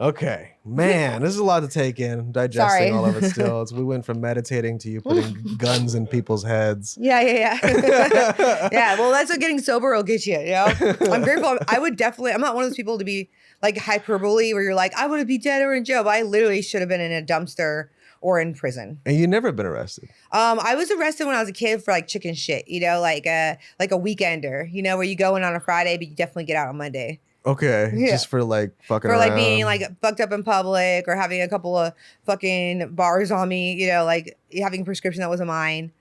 Okay. Man, this is a lot to take in. Digesting Sorry. all of it still. We went from meditating to you putting guns in people's heads. Yeah. Yeah, well, that's what getting sober will get you, you know? I'm grateful. I would definitely, I'm not one of those people to be like hyperbole where you're like, I want to be dead or in jail, but I literally should have been in a dumpster or in prison. And you never been arrested? I was arrested when I was a kid for like chicken shit, you know, like a weekender, you know, where you go in on a Friday, but you definitely get out on Monday. Okay. Yeah. Just for like fucking For like around. being like fucked up in public or having a couple of fucking bars on me, you know, like having a prescription that wasn't mine,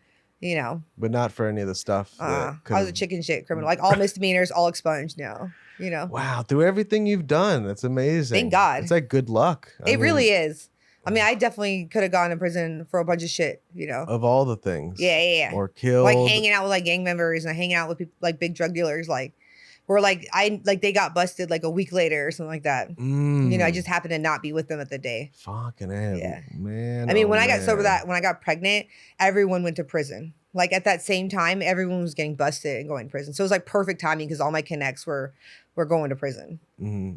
you know. But not for any of the stuff. I was a chicken shit criminal. Like all misdemeanors, all expunged now, you know. Wow. Through everything you've done. That's amazing. Thank God. It's like good luck. It really is. I mean, I definitely could have gone to prison for a bunch of shit, you know. Of all the things. Yeah. Or killed. Like hanging out with like gang members and hanging out with people, like big drug dealers, like where like they got busted like a week later or something like that. You know, I just happened to not be with them at the day. Fucking hell. Yeah. Man. I mean, when I got sober when I got pregnant, everyone went to prison. Like at that same time, everyone was getting busted and going to prison. So it was like perfect timing because all my connects were going to prison.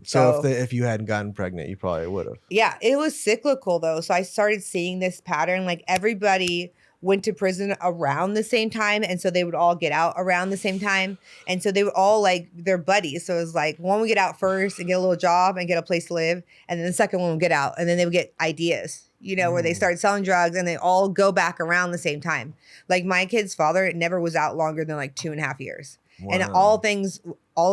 So if you hadn't gotten pregnant, you probably would have. Yeah, it was cyclical though. So I started seeing this pattern. Like everybody went to prison around the same time, and so they would all get out around the same time, and so they would all like they're buddies. So it was like one would get out first and get a little job and get a place to live, and then the second one would get out, and then they would get ideas, where they started selling drugs, and they all go back around the same time. Like my kid's father never was out longer than like 2.5 years, and all of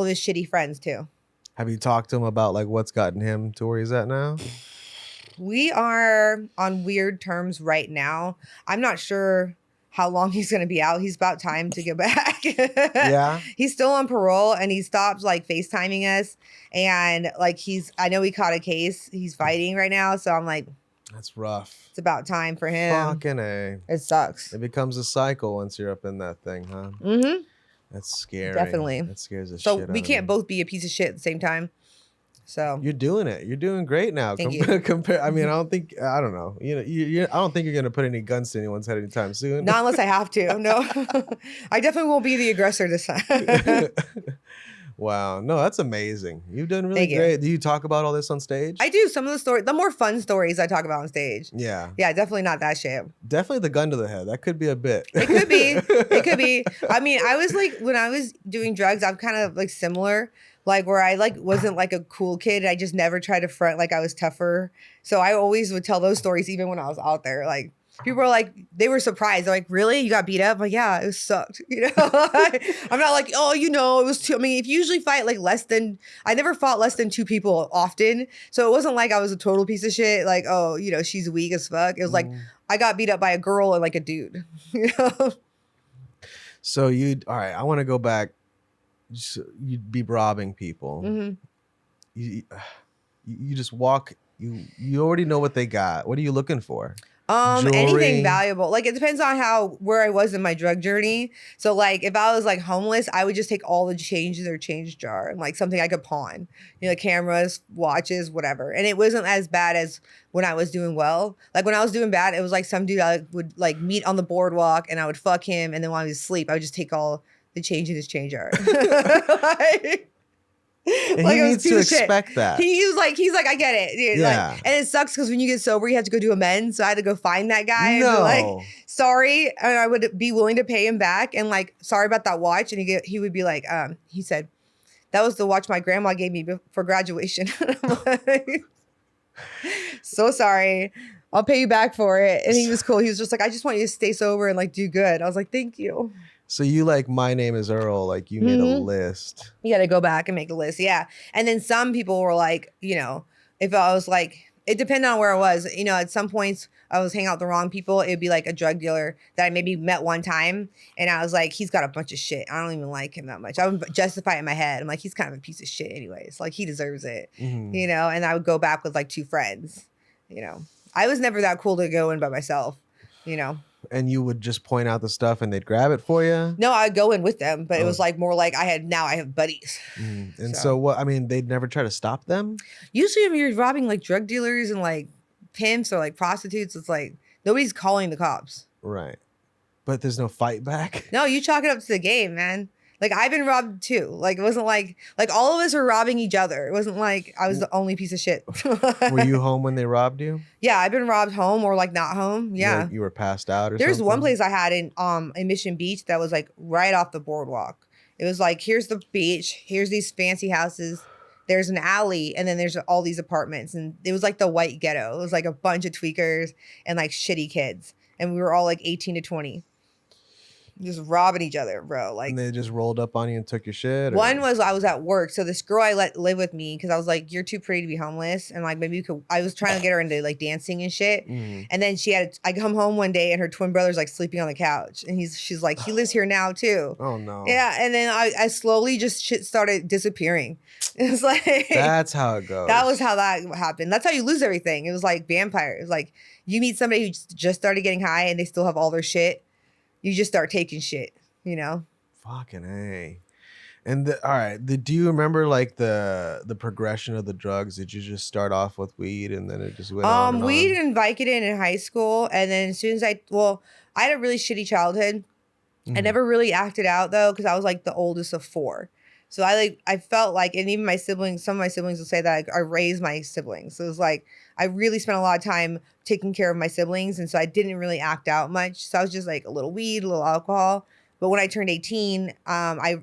his shitty friends too. Have you talked to him about like what's gotten him to where he's at now? We are on weird terms right now. I'm not sure how long he's going to be out. He's about time to get back. Yeah. He's still on parole, and he stopped like FaceTiming us. And like I know he caught a case. He's fighting right now. So I'm like, that's rough. It's about time for him. Fucking A. It sucks. It becomes a cycle once you're up in that thing, huh? Mm-hmm. That's scary. Definitely. That scares the shit So out we of can't me. both be a piece of shit at the same time. So You're doing it. You're doing great now. Thank you. I mean, I don't know. I don't think you're gonna put any guns to anyone's head anytime soon. not unless I have to. No, I definitely won't be the aggressor this time. Wow. No, that's amazing. You've done really Thank you. great. Do you talk about all this on stage? I do some of the stories, the more fun stories I talk about on stage. Yeah. Yeah, definitely not that shit. Definitely the gun to the head. That could be a bit. It could be. It could be. I mean, I was like, when I was doing drugs, I'm kind of like similar, like where I like wasn't like a cool kid. I just never tried to front like I was tougher. So I always would tell those stories even when I was out there. Like people were like, they were surprised. They're like, really? You got beat up? I'm like, yeah, it sucked. I'm not like, oh, it was two. I mean, if you usually fight like I never fought less than 2 people often. So it wasn't like I was a total piece of shit. Like, oh, she's weak as fuck. It was like, I got beat up by a girl and like a dude. So all right, I want to go back. So you'd be robbing people. Mm-hmm. You just walk. You already know what they got. What are you looking for? Anything Jewelry? valuable. Like it depends on where I was in my drug journey. So like if I was like homeless, I would just take all the change in their change jar and like something I could pawn. Like cameras, watches, whatever. And it wasn't as bad as when I was doing well. Like when I was doing bad, it was like some dude I would like meet on the boardwalk and I would fuck him, and then when I was asleep, I would just take all the change in his change jar. And Like, he it was needs to piece of shit. expect that. He's like, I get it. Dude. Yeah. Like, and it sucks because when you get sober, you have to go do amends. So I had to go find that guy and No. be like, sorry. And I would be willing to pay him back and like, sorry about that watch. And he would be like, he said, that was the watch my grandma gave me for graduation. I'm like, so sorry. I'll pay you back for it. And he was cool. He was just like, I just want you to stay sober and like do good. I was like, thank you. So you like My Name is Earl, like you made a list. You got to go back and make a list. Yeah. And then some people were like, if I was like, it depended on where I was. At some points I was hanging out with the wrong people. It would be like a drug dealer that I maybe met one time. And I was like, he's got a bunch of shit. I don't even like him that much. I would justify it in my head. I'm like, he's kind of a piece of shit anyways. Like he deserves it, Mhm. and I would go back with like 2 friends, I was never that cool to go in by myself, And you would just point out the stuff and they'd grab it for you? No, I'd go in with them, but it was like more like I have buddies. Mm. And so what, I mean, they'd never try to stop them? Usually when you're robbing like drug dealers and like pimps or like prostitutes, it's like nobody's calling the cops. Right. But there's no fight back? No, you chalk it up to the game, man. Like I've been robbed too. Like it wasn't like all of us were robbing each other. It wasn't like I was the only piece of shit. Were you home when they robbed you? Yeah, I've been robbed home or like not home. Yeah. You were passed out or There's something? one place I had in Mission Beach that was like right off the boardwalk. It was like, here's the beach, here's these fancy houses, there's an alley, and then there's all these apartments. And it was like the white ghetto. It was like a bunch of tweakers and like shitty kids. And we were all like 18 to 20. Just robbing each other, bro. Like, and they just rolled up on you and took your shit? Or? one was I was at work. So this girl I let live with me because I was like, you're too pretty to be homeless. And like, maybe you could, I was trying to get her into like dancing and shit. Mm. And then I come home one day and her twin brother's like sleeping on the couch. And she's like, he lives here now too. Oh no. Yeah. And then I slowly just shit started disappearing. It's like, That's how it goes. that was how that happened. That's how you lose everything. It was like vampires. Like you meet somebody who just started getting high and they still have all their shit. You just start taking shit. Fucking A. And all right, do you remember like the progression of the drugs? Did you just start off with weed and then it just went on and weed on? and Vicodin in high school, and then as soon as I had a really shitty childhood. I never really acted out though because I was like the oldest of 4. So I felt like, and even my siblings, some of my siblings will say that I raised my siblings. So it was like I really spent a lot of time taking care of my siblings. And so I didn't really act out much. So I was just like a little weed, a little alcohol. But when I turned 18, I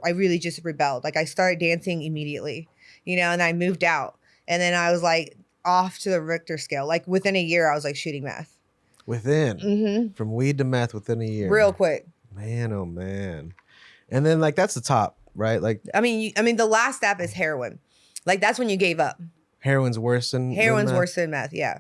really just rebelled. Like I started dancing immediately, you know, and I moved out. And then I was like off to the Richter scale. Like within a year, I was like shooting meth. From weed to meth within a year. Real quick. Man, oh man. And then like that's the top, right? Like I mean, the last step is heroin. Like that's when you gave up. Heroin's worse than meth, yeah.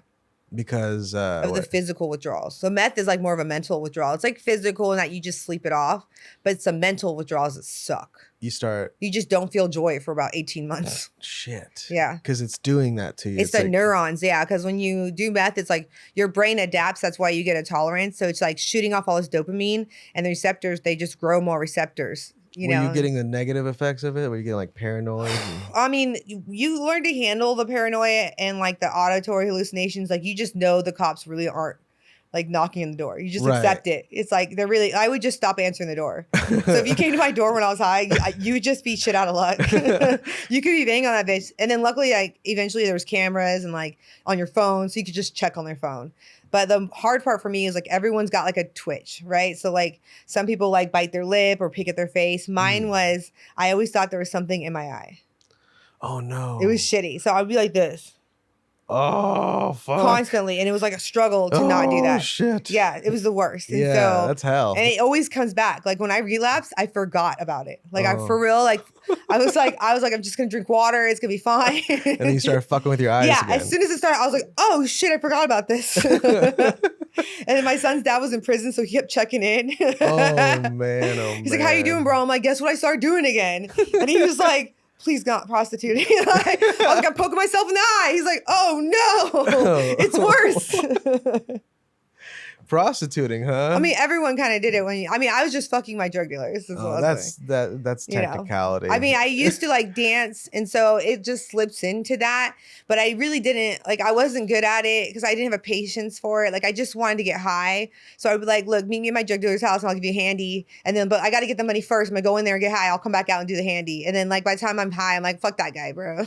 Because of the physical withdrawals. So meth is like more of a mental withdrawal. It's like physical in that you just sleep it off, but it's the mental withdrawals that suck. You just don't feel joy for about 18 months. Shit. Yeah. Because it's doing that to you. It's the like, neurons, yeah. Because when you do meth, it's like your brain adapts. That's why you get a tolerance. So it's like shooting off all this dopamine, and the receptors, they just grow more receptors. Were you getting the negative effects of it? Were you getting like paranoid? I mean, you learn to handle the paranoia and like the auditory hallucinations. Like you just know the cops really aren't like knocking on the door. You just accept it. It's like I would just stop answering the door. So if you came to my door when I was high, you would just be shit out of luck. You could be banging on that bitch. And then luckily, like eventually there was cameras and like on your phone. So you could just check on their phone. But the hard part for me is like everyone's got like a twitch, right? So like some people like bite their lip or pick at their face. Mine was, I always thought there was something in my eye. Oh no. It was shitty. So I'd be like this. Oh fuck. Constantly. And it was like a struggle to not do that. Shit. Yeah, it was the worst. And yeah, so, that's hell. And it always comes back. Like when I relapsed, I forgot about it. Like I'm for real, like I was like, I'm just gonna drink water, it's gonna be fine. And then you start fucking with your eyes. Yeah, again. As soon as it started, I was like, oh shit, I forgot about this. And then my son's dad was in prison, so he kept checking in. Oh man. He's like, how you doing, bro? I'm like, guess what I started doing again? And he was like, please not prostituting. I was like, I'm poking myself in the eye. He's like, oh no, it's worse. Prostituting, huh? I mean, everyone kind of did it I was just fucking my drug dealers. That's technicality. I mean, I used to like dance, and so it just slips into that. But I really didn't, like, I wasn't good at it because I didn't have a patience for it. Like, I just wanted to get high. So I'd be like, look, meet me at my drug dealer's house and I'll give you a handy. And then, but I got to get the money first. I'm going to go in there and get high. I'll come back out and do the handy. And then, like, by the time I'm high, I'm like, fuck that guy, bro.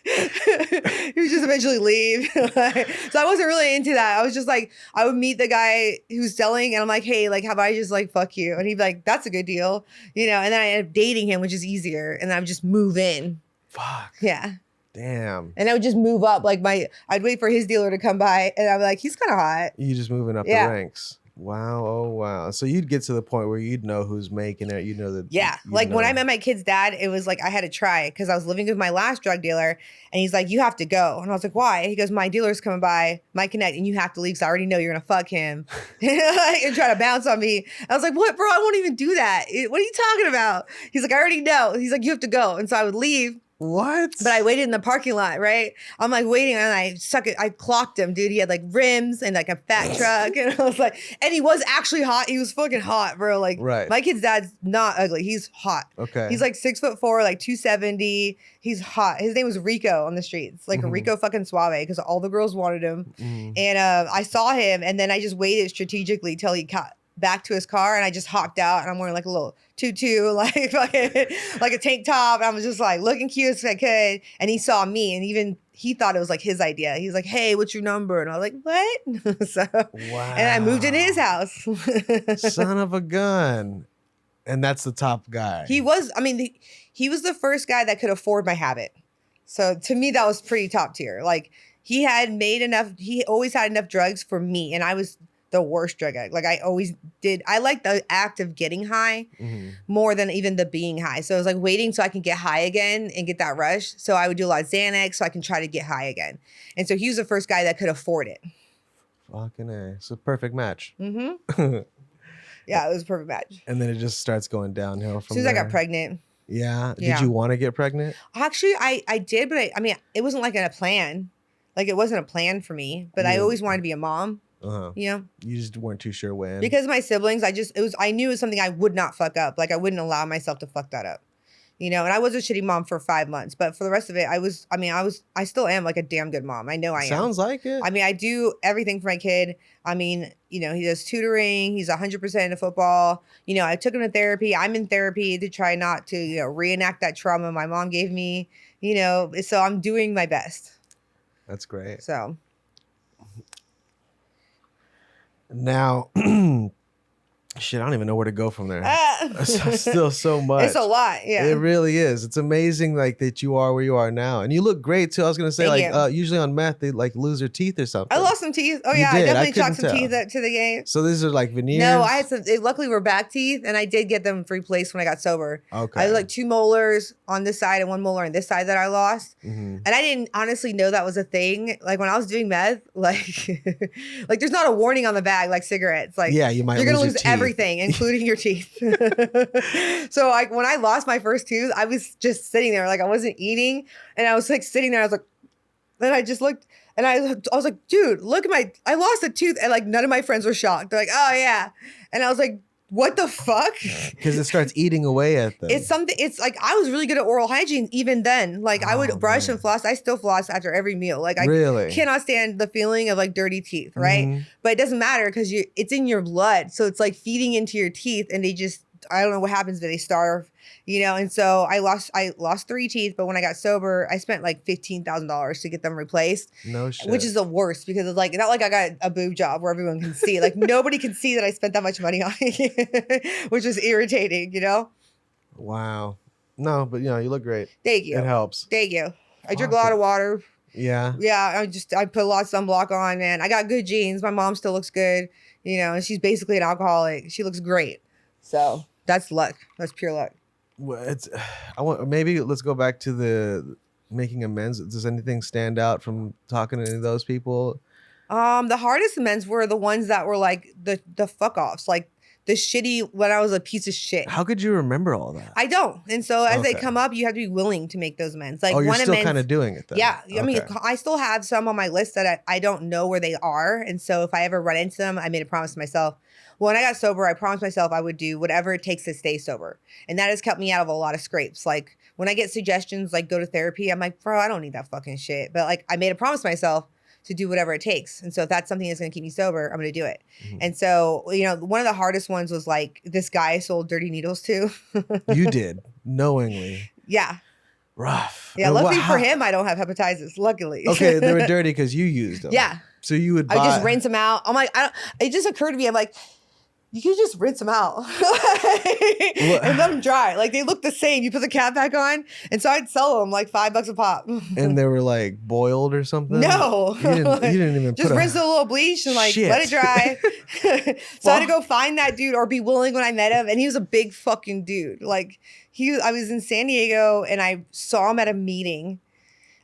He would just eventually leave. So I wasn't really into that. I was just like, I would meet the guy who's selling and I'm like, hey, like, how about I just like fuck you? And he'd be like, that's a good deal. You know, and then I ended up dating him, which is easier. And I would just move in. Fuck. Yeah. Damn. And I would just move up. Like I'd wait for his dealer to come by and I'd be like, he's kind of hot. You just moving up the ranks. Wow. Oh, wow. So you'd get to the point where you'd know who's making it. You'd know that. Yeah. Like when I met my kid's dad, it was like I had to try because I was living with my last drug dealer and he's like, you have to go. And I was like, why? He goes, my dealer's coming by, my connect, and you have to leave because I already know you're going to fuck him and try to bounce on me. I was like, what, bro? I won't even do that. What are you talking about? He's like, I already know. He's like, you have to go. And so I would leave. What? But I waited in the parking lot, right? I'm like waiting and I clocked him, dude. He had like rims and like a fat truck. And I was like, and he was actually hot. He was fucking hot, bro. Like my kid's dad's not ugly. He's hot. Okay. He's like 6'4", like 270. He's hot. His name was Rico on the streets. Like Rico fucking Suave because all the girls wanted him. And I saw him and then I just waited strategically till he got back to his car and I just hopped out and I'm wearing like a little tutu, like a tank top. And I was just like looking cute as I could. And he saw me and even he thought it was like his idea. He's like, hey, what's your number? And I was like, what? So, wow. And I moved into his house. Son of a gun. And that's the top guy. He was, he was the first guy that could afford my habit. So to me, that was pretty top tier. Like he always had enough drugs for me. And I was the worst drug addict. Like I always did. I like the act of getting high more than even the being high. So it was like waiting so I can get high again and get that rush. So I would do a lot of Xanax so I can try to get high again. And so he was the first guy that could afford it. Fucking A. It's a perfect match. Yeah, it was a perfect match. And then it just starts going downhill from as soon as I got pregnant. Yeah. Did you want to get pregnant? Actually, I did, but it wasn't like in a plan. Like it wasn't a plan for me, but I always wanted to be a mom. You know, you just weren't too sure when. Because my siblings, I knew it was something I would not fuck up. Like I wouldn't allow myself to fuck that up. you know, and I was a shitty mom for 5 months, but for the rest of it, I still am like a damn good mom. I know I am. Sounds like it. I mean, I do everything for my kid. I mean, you know, he does tutoring. He's 100% into football. You know, I took him to therapy. I'm in therapy to try not to, you know, reenact that trauma my mom gave me, you know, so I'm doing my best. That's great. So. Now, shit, I don't even know where to go from there. Still so much. It's a lot, yeah. It really is. It's amazing, like, that you are where you are now, and you look great too. I was gonna say, Thank you. Usually on meth they like lose their teeth or something. I lost some teeth. Oh You yeah, did. I I definitely chalked couldn't some teeth tell. to the game. So these are like veneers. No, I had some. Luckily, were back teeth, and I did get them replaced when I got sober. Okay. I had like 2 molars on this side and 1 molar on this side that I lost, Mhm. and I didn't honestly know that was a thing. Like when I was doing meth, like, like there's not a warning on the bag like cigarettes. Like, Yeah, you might you're gonna lose your lose teeth. everything, including your teeth. So like when I lost my first tooth, I was just sitting there, like I wasn't eating, and I was like sitting there. I was like, then I just looked. And I was like, dude, look at I lost a tooth. And like, none of my friends were shocked. They're like, oh yeah. And I was like, what the fuck? Because it starts eating away at them. It's like, I was really good at oral hygiene even then. Like I would brush and floss. I still floss after every meal. Like I Really? cannot stand the feeling of like dirty teeth, right? Mhm. But it doesn't matter because it's in your blood. So it's like feeding into your teeth and I don't know what happens, but they starve, you know? And so I lost 3 teeth, but when I got sober, I spent like $15,000 to get them replaced. No shit. Which is the worst because it's like, not like I got a boob job where everyone can see. Like nobody can see that I spent that much money on it, which was irritating, you know? Wow. No, but you know, you look great. Thank you. It helps. Thank you. I drink a Fuck lot it. of water. Yeah. Yeah, I put a lot of sunblock on, man. I got good genes. My mom still looks good, you know, and she's basically an alcoholic. She looks great. So that's luck. That's pure luck. Well, maybe let's go back to the making amends. Does anything stand out from talking to any of those people? The hardest amends were the ones that were like the fuck offs, like the shitty when I was a piece of shit. How could you remember all that? I don't. And so as they Okay. come up, you have to be willing to make those amends. Like Oh, you're one still amends, kind of doing it then. yeah. I mean, Okay. I still have some on my list that I don't know where they are. And so if I ever run into them, I made a promise to myself. When I got sober, I promised myself I would do whatever it takes to stay sober. And that has kept me out of a lot of scrapes. Like when I get suggestions, like go to therapy, I'm like, bro, I don't need that fucking shit. But like I made a promise to myself to do whatever it takes. And so if that's something that's going to keep me sober, I'm going to do it. Mhm. And so, you know, one of the hardest ones was like this guy I sold dirty needles to. You did knowingly. Yeah. Rough. Yeah. And Luckily for him, I don't have hepatitis. Luckily. Okay, they were dirty because you used them. Yeah. So you would. I would just rinse them out. I'm like, it just occurred to me. I'm like, you could just rinse them out and let them dry. Like they look the same. You put the cap back on. And so I'd sell them like $5 a pop. And they were like boiled or something. No. you didn't even just put rinse a little bleach and like Shit. let it dry. So I had to go find that dude or be willing when I met him. And he was a big fucking dude. Like I was in San Diego and I saw him at a meeting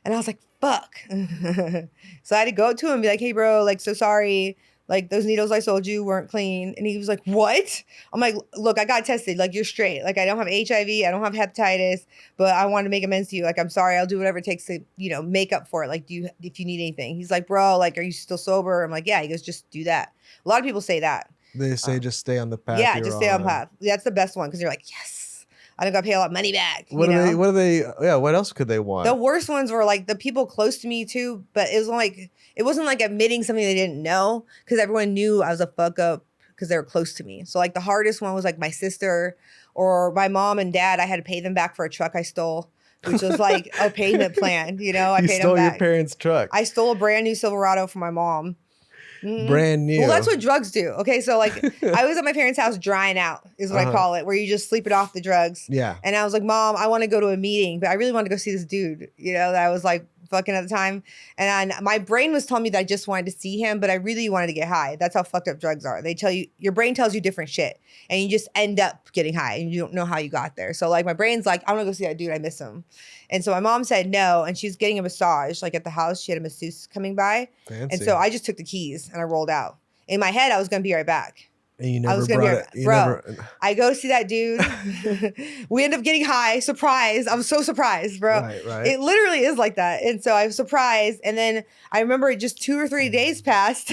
and I was like, fuck. So I had to go up to him and be like, hey bro, like so sorry. Like those needles I sold you weren't clean. And he was like, what? I'm like, look, I got tested. Like you're straight. Like I don't have HIV. I don't have hepatitis, but I want to make amends to you. Like, I'm sorry. I'll do whatever it takes to, you know, make up for it. Like, if you need anything. He's like, bro, like, are you still sober? I'm like, yeah. He goes, just do that. A lot of people say that. They say just stay on the path. Yeah, you're just stay on path. That's the best one. Cause you're like, yes, I don't got to pay a lot of money back. What are they? Yeah. What else could they want? The worst ones were like the people close to me too, but it wasn't like admitting something they didn't know because everyone knew I was a fuck up because they were close to me. So like the hardest one was like my sister or my mom and dad. I had to pay them back for a truck I stole, which was like a payment plan. You know, I you paid stole them back. your parents' truck. I stole a brand new Silverado for my mom. Mhm. Brand new. Well, that's what drugs do. Okay, so like I was at my parents' house drying out is what I call it, where you just sleep it off the drugs. Yeah. And I was like, Mom, I want to go to a meeting, but I really wanted to go see this dude, you know, that I was like fucking at the time. And my brain was telling me that I just wanted to see him, but I really wanted to get high. That's how fucked up drugs are. They tell you, your brain tells you different shit and you just end up getting high and you don't know how you got there. So like my brain's like, I want to go see that dude. I miss him. And so my mom said no, and she's getting a massage like at the house. She had a masseuse coming by. Fancy. And so I just took the keys and I rolled out. In my head, I was going to be right back. And you I never was gonna be brought right it. back. Bro, I go see that dude. We end up getting high. Surprise. I was so surprised, bro. Right. It literally is like that. And so I was surprised. And then I remember just 2 or 3 days passed.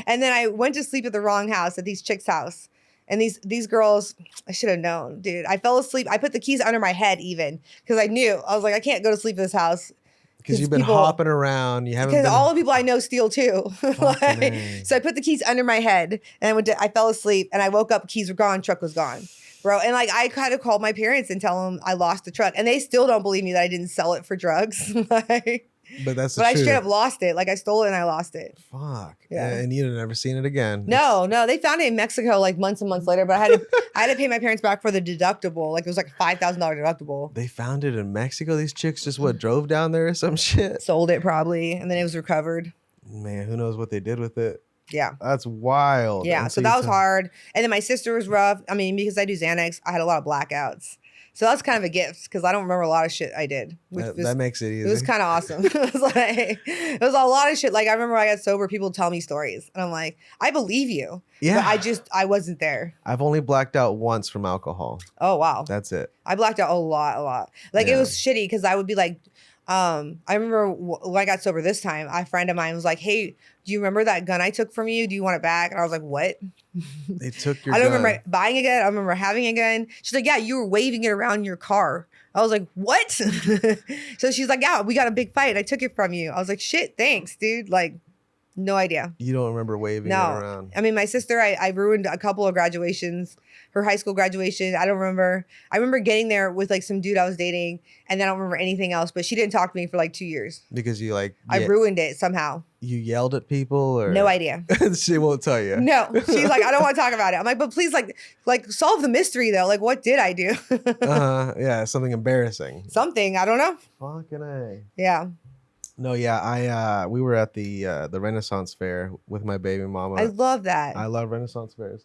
And then I went to sleep at the wrong house, at these chicks' house. And these girls, I should have known, dude. I fell asleep. I put the keys under my head even because I knew. I was like, I can't go to sleep in this house. Because you've been hopping around. You haven't been. Because all the people I know steal too. Like, so I put the keys under my head and I fell asleep and I woke up, keys were gone, truck was gone. Bro, and like I kind of called my parents and tell them I lost the truck. And they still don't believe me that I didn't sell it for drugs. But that's I straight up lost it. Like I stole it and I lost it. Fuck. Yeah. And you'd never seen it again. No. They found it in Mexico like months and months later. But I had to pay my parents back for the deductible. Like it was like a $5,000 deductible. They found it in Mexico. These chicks just drove down there or some shit. Sold it probably, and then it was recovered. Man, who knows what they did with it? Yeah. That's wild. Yeah. So that was hard. And then my sister was rough. I mean, because I do Xanax, I had a lot of blackouts. So that's kind of a gift because I don't remember a lot of shit I did. That makes it easy. It was kind of awesome. It was a lot of shit. Like I remember when I got sober, people tell me stories. And I'm like, I believe you. Yeah. But I wasn't there. I've only blacked out once from alcohol. Oh, wow. That's it. I blacked out a lot. Like it was shitty because I would be like, I remember when I got sober this time, a friend of mine was like, hey, do you remember that gun I took from you? Do you want it back? And I was like, what? They took your I don't gun. remember buying a gun. I remember having a gun. She's like, yeah, you were waving it around in your car. I was like, what? So she's like, yeah, we got a big fight. I took it from you. I was like, shit, thanks, dude. Like, no idea. You don't remember waving it around? I mean, my sister, I ruined a couple of graduations. Her high school graduation, I don't remember. I remember getting there with like some dude I was dating, and then I don't remember anything else. But she didn't talk to me for like 2 years. Because you like... I ruined it somehow. You yelled at people or... No idea. She won't tell you. No. She's like, I don't want to talk about it. I'm like, but please like solve the mystery though. Like, what did I do? Yeah, something embarrassing. Something, I don't know. Fucking A. Yeah. No, yeah, we were at the Renaissance Fair with my baby mama. I love that. I love Renaissance fairs.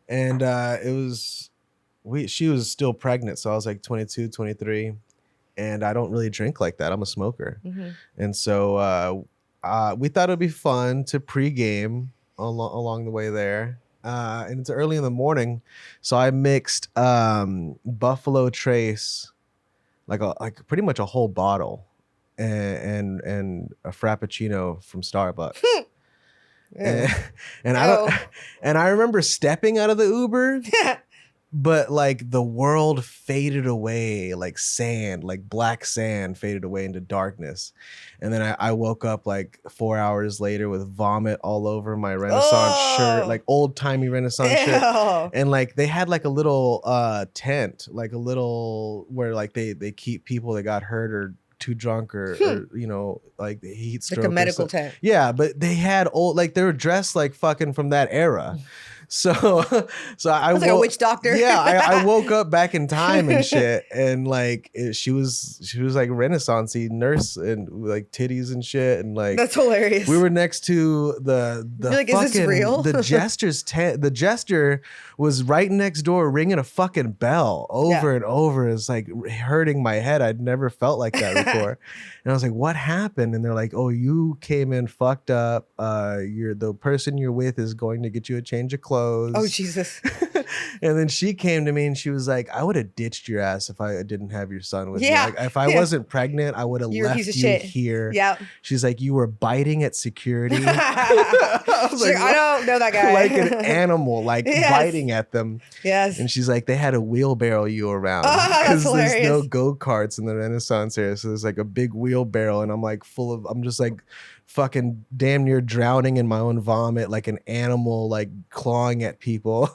And she was still pregnant, so I was like 22, 23, and I don't really drink like that. I'm a smoker. Mm-hmm. And so we thought it'd be fun to pregame along the way there. And it's early in the morning, so I mixed Buffalo Trace, like pretty much a whole bottle, and a Frappuccino from Starbucks. And I remember stepping out of the Uber, but like the world faded away, like sand, like black sand faded away into darkness. And then I woke up like 4 hours later with vomit all over my Renaissance shirt, like old timey Renaissance shirt. And like they had like a little tent, like a little where like they keep people that got hurt or too drunk or you know, like the heat stroke, like a medical tent. Yeah, but they had old, like they were dressed like fucking from that era. So I was like a witch doctor. Yeah, I woke up back in time and shit, and like she was like Renaissance-y nurse and like titties and shit, and like that's hilarious. We were next to the like, fucking, is this real? The jester's tent. The jester was right next door ringing a fucking bell over and over. It's like hurting my head. I'd never felt like that before. And I was like, what happened? And they're like, oh, you came in fucked up. The person you're with is going to get you a change of clothes. Oh, Jesus. And then she came to me and she was like, I would have ditched your ass if I didn't have your son with me. Like, if I wasn't pregnant, I would have left you here. Yeah. She's like, you were biting at security. I don't know that guy. Like an animal, like biting at them. Yes. And she's like, they had to wheelbarrow you around. Because there's no go-karts in the Renaissance here. So there's like a big wheelbarrow and I'm like I'm just like fucking damn near drowning in my own vomit like an animal, like clawing at people.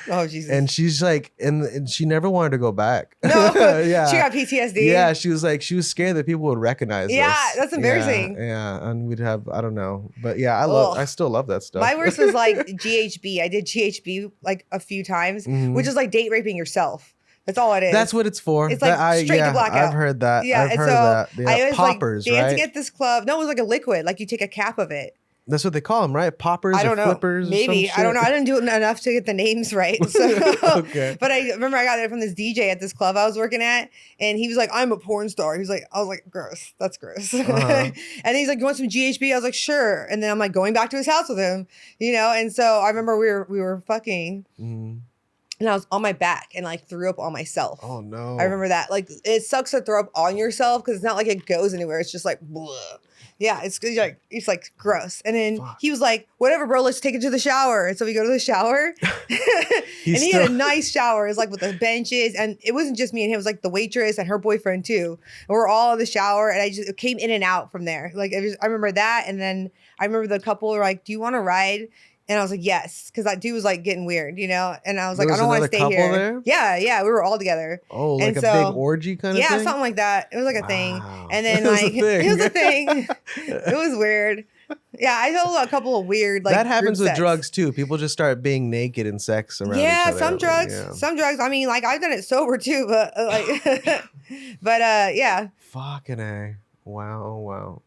Oh, Jesus. And she's like, and she never wanted to go back. No. Yeah. She got PTSD. Yeah, she was scared that people would recognize us. That's embarrassing. Yeah, and we'd have, I don't know. But yeah, I still love that stuff. My worst was like GHB. I did GHB like a few times, which is like date raping yourself. That's all it is. That's what it's for. It's like straight to blackout. I've heard that. Yeah, I've heard that. Yeah, I was poppers, like dancing right? at this club. No, it was like a liquid. Like you take a cap of it. That's what they call them, right? Poppers I don't or know. flippers? Maybe. Or some I don't know. shit? I didn't do it enough to get the names right. So. Okay. But I remember I got it from this DJ at this club I was working at. And he was like, I'm a porn star. He's like, I was like, gross. That's gross. And he's like, you want some GHB? I was like, sure. And then I'm like going back to his house with him, you know? And so I remember we were fucking. And I was on my back and like threw up on myself. Oh no. I remember that. Like it sucks to throw up on yourself because it's not like it goes anywhere. It's just like, bleh. Yeah, it's like gross. And then he was like, whatever, bro, let's take it to the shower. And so we go to the shower. And he had a nice shower. It was like with the benches. And it wasn't just me and him. It was like the waitress and her boyfriend too. And we're all in the shower. And I just came in and out from there. Like I remember that. And then I remember the couple were like, do you want to ride? And I was like, yes, because that dude was like getting weird, you know? And I was like, I don't want to stay here. There? Yeah, we were all together. Oh, like a big orgy kind of thing? Yeah, something like that. It was like a thing. And then like, it was a thing. It was weird. Yeah, I know a couple of weird like that happens with drugs too. People just start being naked in sex around each other. Some drugs. I mean, like I've done it sober too, but yeah. Fucking A. Wow.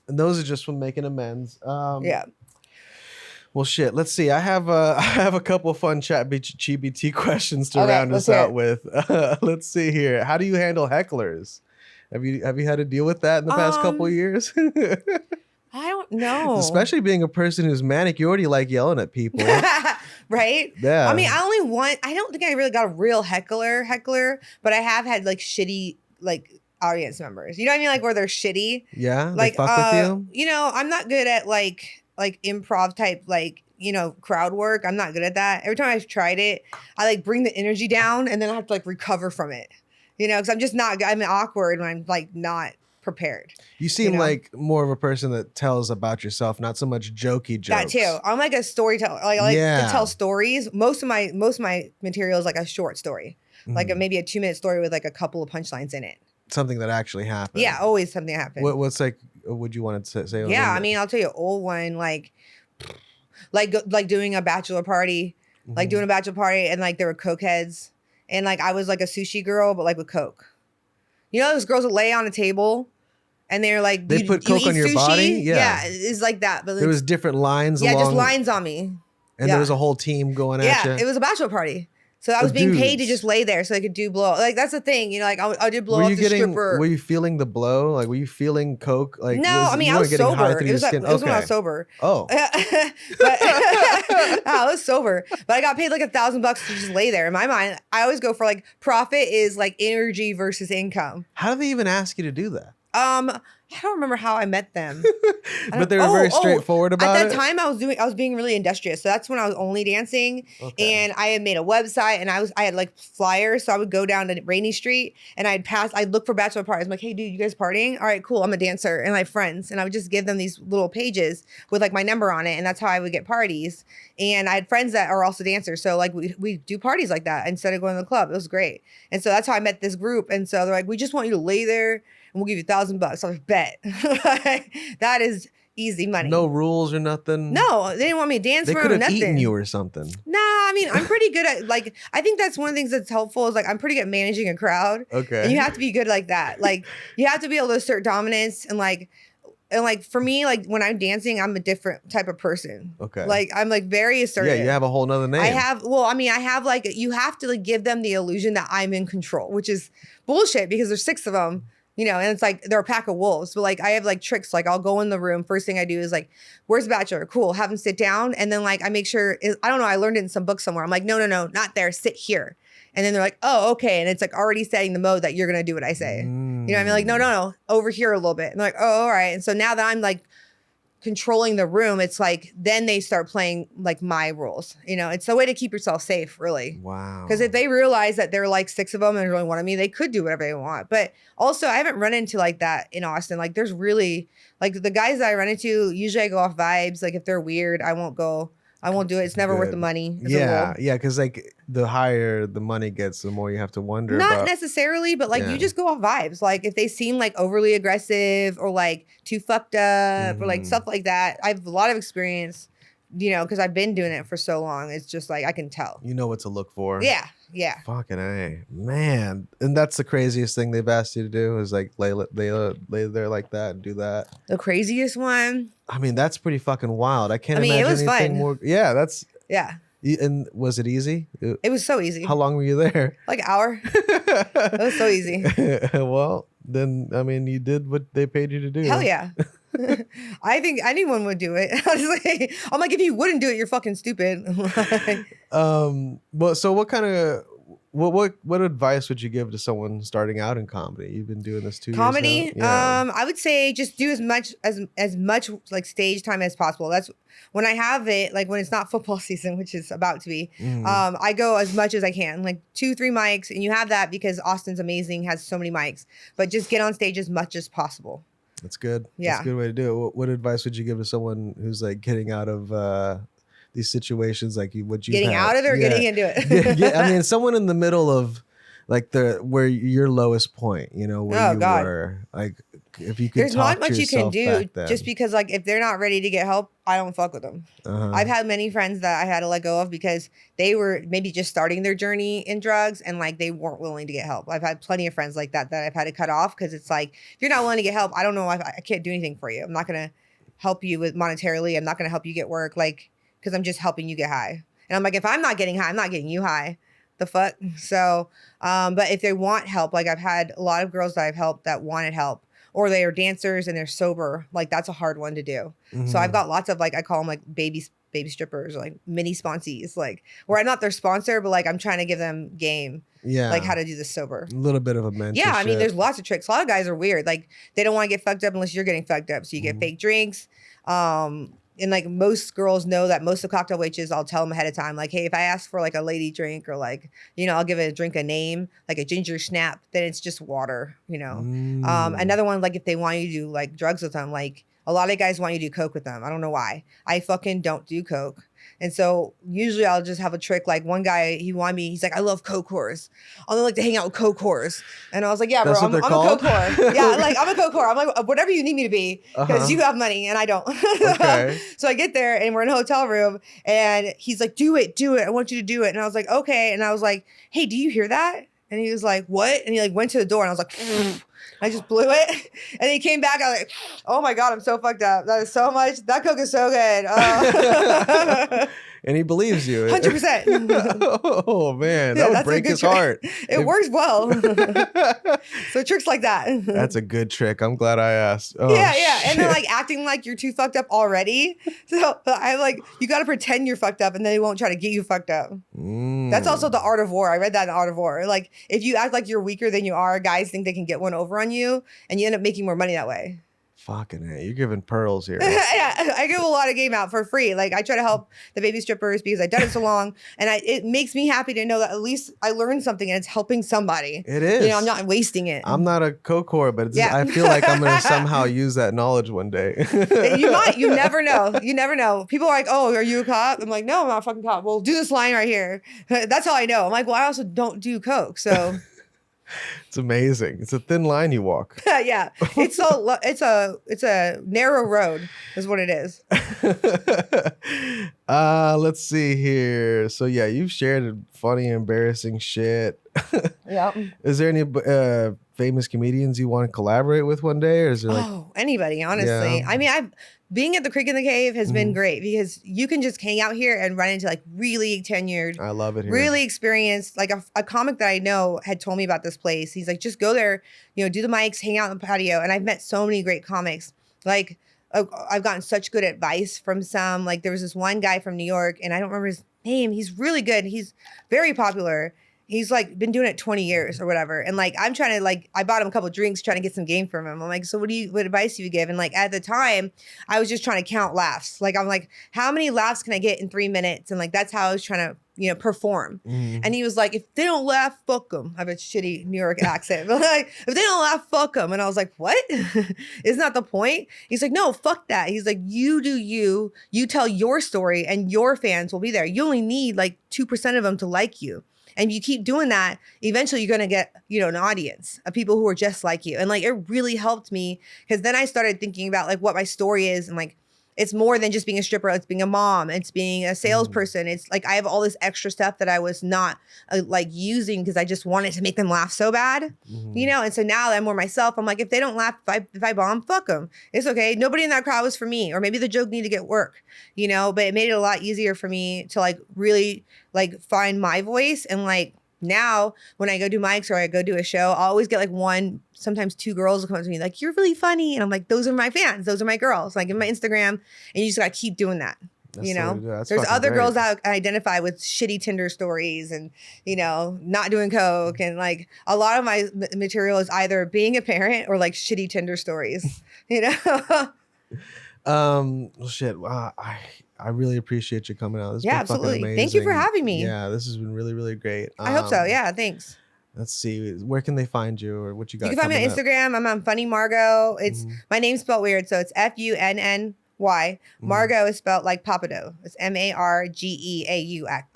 And those are just from making amends. Yeah. Well, shit. Let's see. I have a couple of fun ChatGPT questions to round us out with. Let's see here. How do you handle hecklers? Have you had to deal with that in the past couple of years? I don't know. Especially being a person who's manic, you already like yelling at people, right? Yeah. I mean, I don't think I really got a real heckler, but I have had like shitty like audience members. You know what I mean? Like where they're shitty. Yeah. Like they fuck with you. You know, I'm not good at like improv type, like, you know, crowd work. I'm not good at that. Every time I've tried it, I like bring the energy down and then I have to like recover from it, you know, because I'm just not, I'm awkward when I'm like not prepared. You seem like more of a person that tells about yourself, not so much jokey jokes. That too. I'm like a storyteller. Like, I like to tell stories. Most of my material is like a short story, like maybe a 2-minute story with like a couple of punchlines in it. Something that actually happened. Yeah, always something happened. What's like? Would you want to say? Yeah, I mean, I'll tell you an old one, like doing a bachelor party, and like there were coke heads, and like I was like a sushi girl, but like with coke. You know those girls that lay on a table, and they're like, they put coke on your body. Yeah, it's like that. But there was different lines. Yeah, just lines on me. And there was a whole team going at you. Yeah, it was a bachelor party. So I was being paid to just lay there so I could do blow. Like that's the thing, you know. Like I did blow off the stripper. Were you feeling the blow? Like were you feeling coke? Like no, I mean I was sober. It was when I was sober. Oh, but I was sober. But I got paid like $1,000 to just lay there. In my mind, I always go for like profit is like energy versus income. How do they even ask you to do that? I don't remember how I met them. But they were very straightforward about it. At that time, I was being really industrious. So that's when I was only dancing, and I had made a website, and I had like flyers. So I would go down to Rainy Street, and I'd look for bachelor parties. I'm like, hey, dude, you guys partying? All right, cool. I'm a dancer, and I have friends, and I would just give them these little pages with like my number on it, and that's how I would get parties. And I had friends that are also dancers, so like we do parties like that instead of going to the club. It was great, and so that's how I met this group. And so they're like, we just want you to lay there. And we'll give you $1,000. I was like, bet. That is easy money. No rules or nothing. No, they didn't want me to dance for them. They could have eaten you or something. Nah, I mean, I'm pretty good at like. I think that's one of the things that's helpful is like I'm pretty good at managing a crowd. Okay. And you have to be good like that. Like you have to be able to assert dominance and like for me, like when I'm dancing, I'm a different type of person. Okay. Like I'm like very assertive. Yeah, you have a whole nother name. I have like you have to like give them the illusion that I'm in control, which is bullshit because there's 6 of them. You know, and it's like they're a pack of wolves. But like I have like tricks. Like I'll go in the room. First thing I do is like, where's the bachelor? Cool. Have him sit down. And then like I make sure, I don't know, I learned it in some book somewhere. I'm like, no, not there. Sit here. And then they're like, oh, okay. And it's like already setting the mode that you're going to do what I say. You know what I mean? Like, no, over here a little bit. And they're like, oh, all right. And so now that I'm like controlling the room, it's like then they start playing like my rules. You know, it's a way to keep yourself safe, really. Wow. Because if they realize that there are like 6 of them and there's only one of me, they could do whatever they want. But also, I haven't run into like that in Austin. Like, there's really like the guys that I run into. Usually, I go off vibes. Like, if they're weird, I won't do it. It's never worth the money. Yeah, because like the higher the money gets, the more you have to wonder. Not necessarily, but like you just go off vibes. Like if they seem like overly aggressive or like too fucked up or like stuff like that. I have a lot of experience, you know, because I've been doing it for so long. It's just like I can tell. You know what to look for. Yeah. Fucking A, man. And that's the craziest thing they've asked you to do is like lay there like that and do that. The craziest one. I mean, that's pretty fucking wild. I can't imagine it was anything fun. more. Yeah, that's. Yeah. And was it easy? It was so easy. How long were you there? Like an hour. It was so easy. Well, then, I mean, you did what they paid you to do. Hell yeah. I think anyone would do it. Honestly, I'm like, if you wouldn't do it, you're fucking stupid. Well, so what kind of What advice would you give to someone starting out in comedy? You've been doing this 2 years Comedy, now. Yeah. I would say just do as much like stage time as possible. That's when I have it, like when it's not football season, which is about to be. I go as much as I can, like 2-3 mics, and you have that because Austin's amazing, has so many mics. But just get on stage as much as possible. That's good. Yeah. That's a good way to do it. What advice would you give to someone who's like getting out of these situations, like what you getting out of it or getting into it? I mean, someone in the middle of like where your lowest point, where you were, like if you could. There's not much you can do just because like if they're not ready to get help, I don't fuck with them. I've had many friends that I had to let go of because they were maybe just starting their journey in drugs and like they weren't willing to get help. I've had plenty of friends like that I've had to cut off because it's like, if you're not willing to get help, I don't know if I can't do anything for you. I'm not going to help you with monetarily. I'm not going to help you get work, like, because I'm just helping you get high. And I'm like, if I'm not getting high, I'm not getting you high. The fuck? So, but if they want help, like I've had a lot of girls that I've helped that wanted help, or they are dancers and they're sober. Like that's a hard one to do. So I've got lots of like, I call them like baby strippers, or like mini sponsees, like where I'm not their sponsor, but like I'm trying to give them game. Yeah. Like how to do this sober. A little bit of a mentorship. Yeah. I mean, there's lots of tricks. A lot of guys are weird. Like they don't want to get fucked up unless you're getting fucked up. So you get fake drinks. And like most girls know that most of the cocktail waitress, I'll tell them ahead of time, like, hey, if I ask for like a lady drink or like, I'll give a drink a name, like a ginger snap, then it's just water, Another one, like if they want you to do like drugs with them, like a lot of guys want you to do coke with them. I don't know why. I fucking don't do coke. And so usually I'll just have a trick. Like one guy, he's like, I love coke whores. I only like to hang out with coke whores. And I was like, yeah, bro, I'm a coke whore. Yeah, like I'm a coke whore. I'm like, whatever you need me to be, because you have money and I don't. Okay. So I get there and we're in a hotel room and he's like, do it. I want you to do it. And I was like, okay. And I was like, hey, do you hear that? And he was like, what? And he like went to the door and I was like, I just blew it. And he came back. I was like, oh my God, I'm so fucked up. That is so much. That coke is so good. And he believes you. 100%. Oh man, that would break his heart. It works well. So tricks like that. That's a good trick. I'm glad I asked. Oh, yeah. And then like acting like you're too fucked up already. So I'm like, you got to pretend you're fucked up and then they won't try to get you fucked up. That's also the art of war. I read that in the art of war. Like if you act like you're weaker than you are, guys think they can get one over on you and you end up making more money that way. Fucking it. You're giving pearls here. Yeah, I give a lot of game out for free. Like I try to help the baby strippers because I've done it so long, and it makes me happy to know that at least I learned something and it's helping somebody. It is. I'm not wasting it. I'm not a coke whore, but I feel like I'm gonna somehow use that knowledge one day. You might. You never know. You never know. People are like, "Oh, are you a cop?" I'm like, "No, I'm not a fucking cop." Well, do this line right here. That's how I know. I'm like, "Well, I also don't do coke, so." It's amazing. It's a thin line you walk. Yeah, it's a narrow road, is what it is. Let's see here. So yeah, you've shared funny, embarrassing shit. Yep. Is there any famous comedians you want to collaborate with one day, or is there like anybody? Honestly, I mean, being at the Creek in the Cave has been great because you can just hang out here and run into like really tenured, I love it here, really experienced. Like a comic that I know had told me about this place. He's like, just go there, do the mics, hang out in the patio. And I've met so many great comics. Like I've gotten such good advice from some. Like there was this one guy from New York, and I don't remember his name. He's really good. He's very popular. He's like been doing it 20 years or whatever. And like, I'm trying to like, I bought him a couple drinks trying to get some game from him. I'm like, so what advice do you give? And like, at the time I was just trying to count laughs. Like, I'm like, how many laughs can I get in 3 minutes? And like, that's how I was trying to, perform. And he was like, if they don't laugh, fuck them. I have a shitty New York accent. But like, if they don't laugh, fuck them. And I was like, what? Isn't that the point? He's like, no, fuck that. He's like, you do you tell your story and your fans will be there. You only need like 2% of them to like you. And you keep doing that, eventually you're going to get, an audience of people who are just like you. And like, it really helped me because then I started thinking about like what my story is. And like, it's more than just being a stripper. It's being a mom. It's being a salesperson. It's like, I have all this extra stuff that I was not like using because I just wanted to make them laugh so bad, And so now I'm more myself. I'm like, if they don't laugh, if I bomb, fuck them. It's okay. Nobody in that crowd was for me, or maybe the joke needed to get work, but it made it a lot easier for me to like really like find my voice. And like now when I go do mics or I go do a show, I'll always get like one, sometimes 2 girls will come up to me like, you're really funny. And I'm like, those are my fans. Those are my girls. Like in my Instagram, and you just got to keep doing that. That's You the way know, to do it. That's there's fucking other great. girls that identify with shitty Tinder stories and, you know, not doing coke. And like a lot of my material is either being a parent or like shitty Tinder stories, you know? Well, shit. Wow, I really appreciate you coming out. This has Yeah, been fucking absolutely. amazing. Thank you for having me. Yeah, this has been really, really great. I hope so. Yeah, thanks. Let's see. Where can they find you or what you got? You can find me on coming up? Instagram. I'm on Funny Margeaux. It's Mhm. my name's spelled weird, so it's Funny. Margeaux is spelled like Papado. It's Margeaux.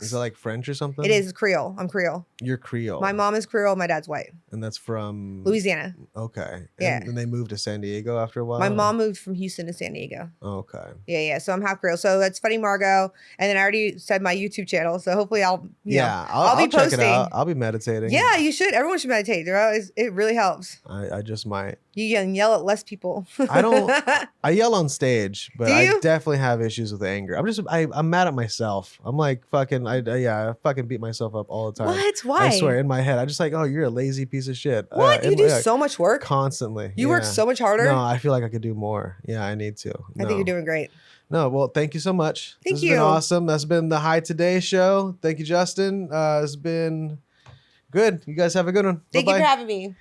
Is that like French or something? It is Creole. I'm Creole. You're Creole. My mom is Creole. My dad's white. And that's from Louisiana. Okay. Yeah. And then they moved to San Diego after a while. My mom moved from Houston to San Diego. Okay. Yeah. So I'm half Creole. So that's Funny Margeaux. And then I already said my YouTube channel. So hopefully I'll be I'll posting. check it out. I'll be meditating. Yeah, you should. Everyone should meditate. It really helps. I just might. You can yell at less people. I yell on stage, but Do I you? definitely have issues with anger. I'm mad at myself. I'm like fucking I fucking beat myself up all the time. What? Why? I swear in my head, I just like, oh, you're a lazy piece of shit. What? You do so much work? Constantly. You work so much harder? No, I feel like I could do more. Yeah, I need to. I think you're doing great. No, well, thank you so much. Thank This you. has been awesome. That's been the Hight Today show. Thank you, Justin. It's been good. You guys have a good one. Thank you Bye-bye. for having me.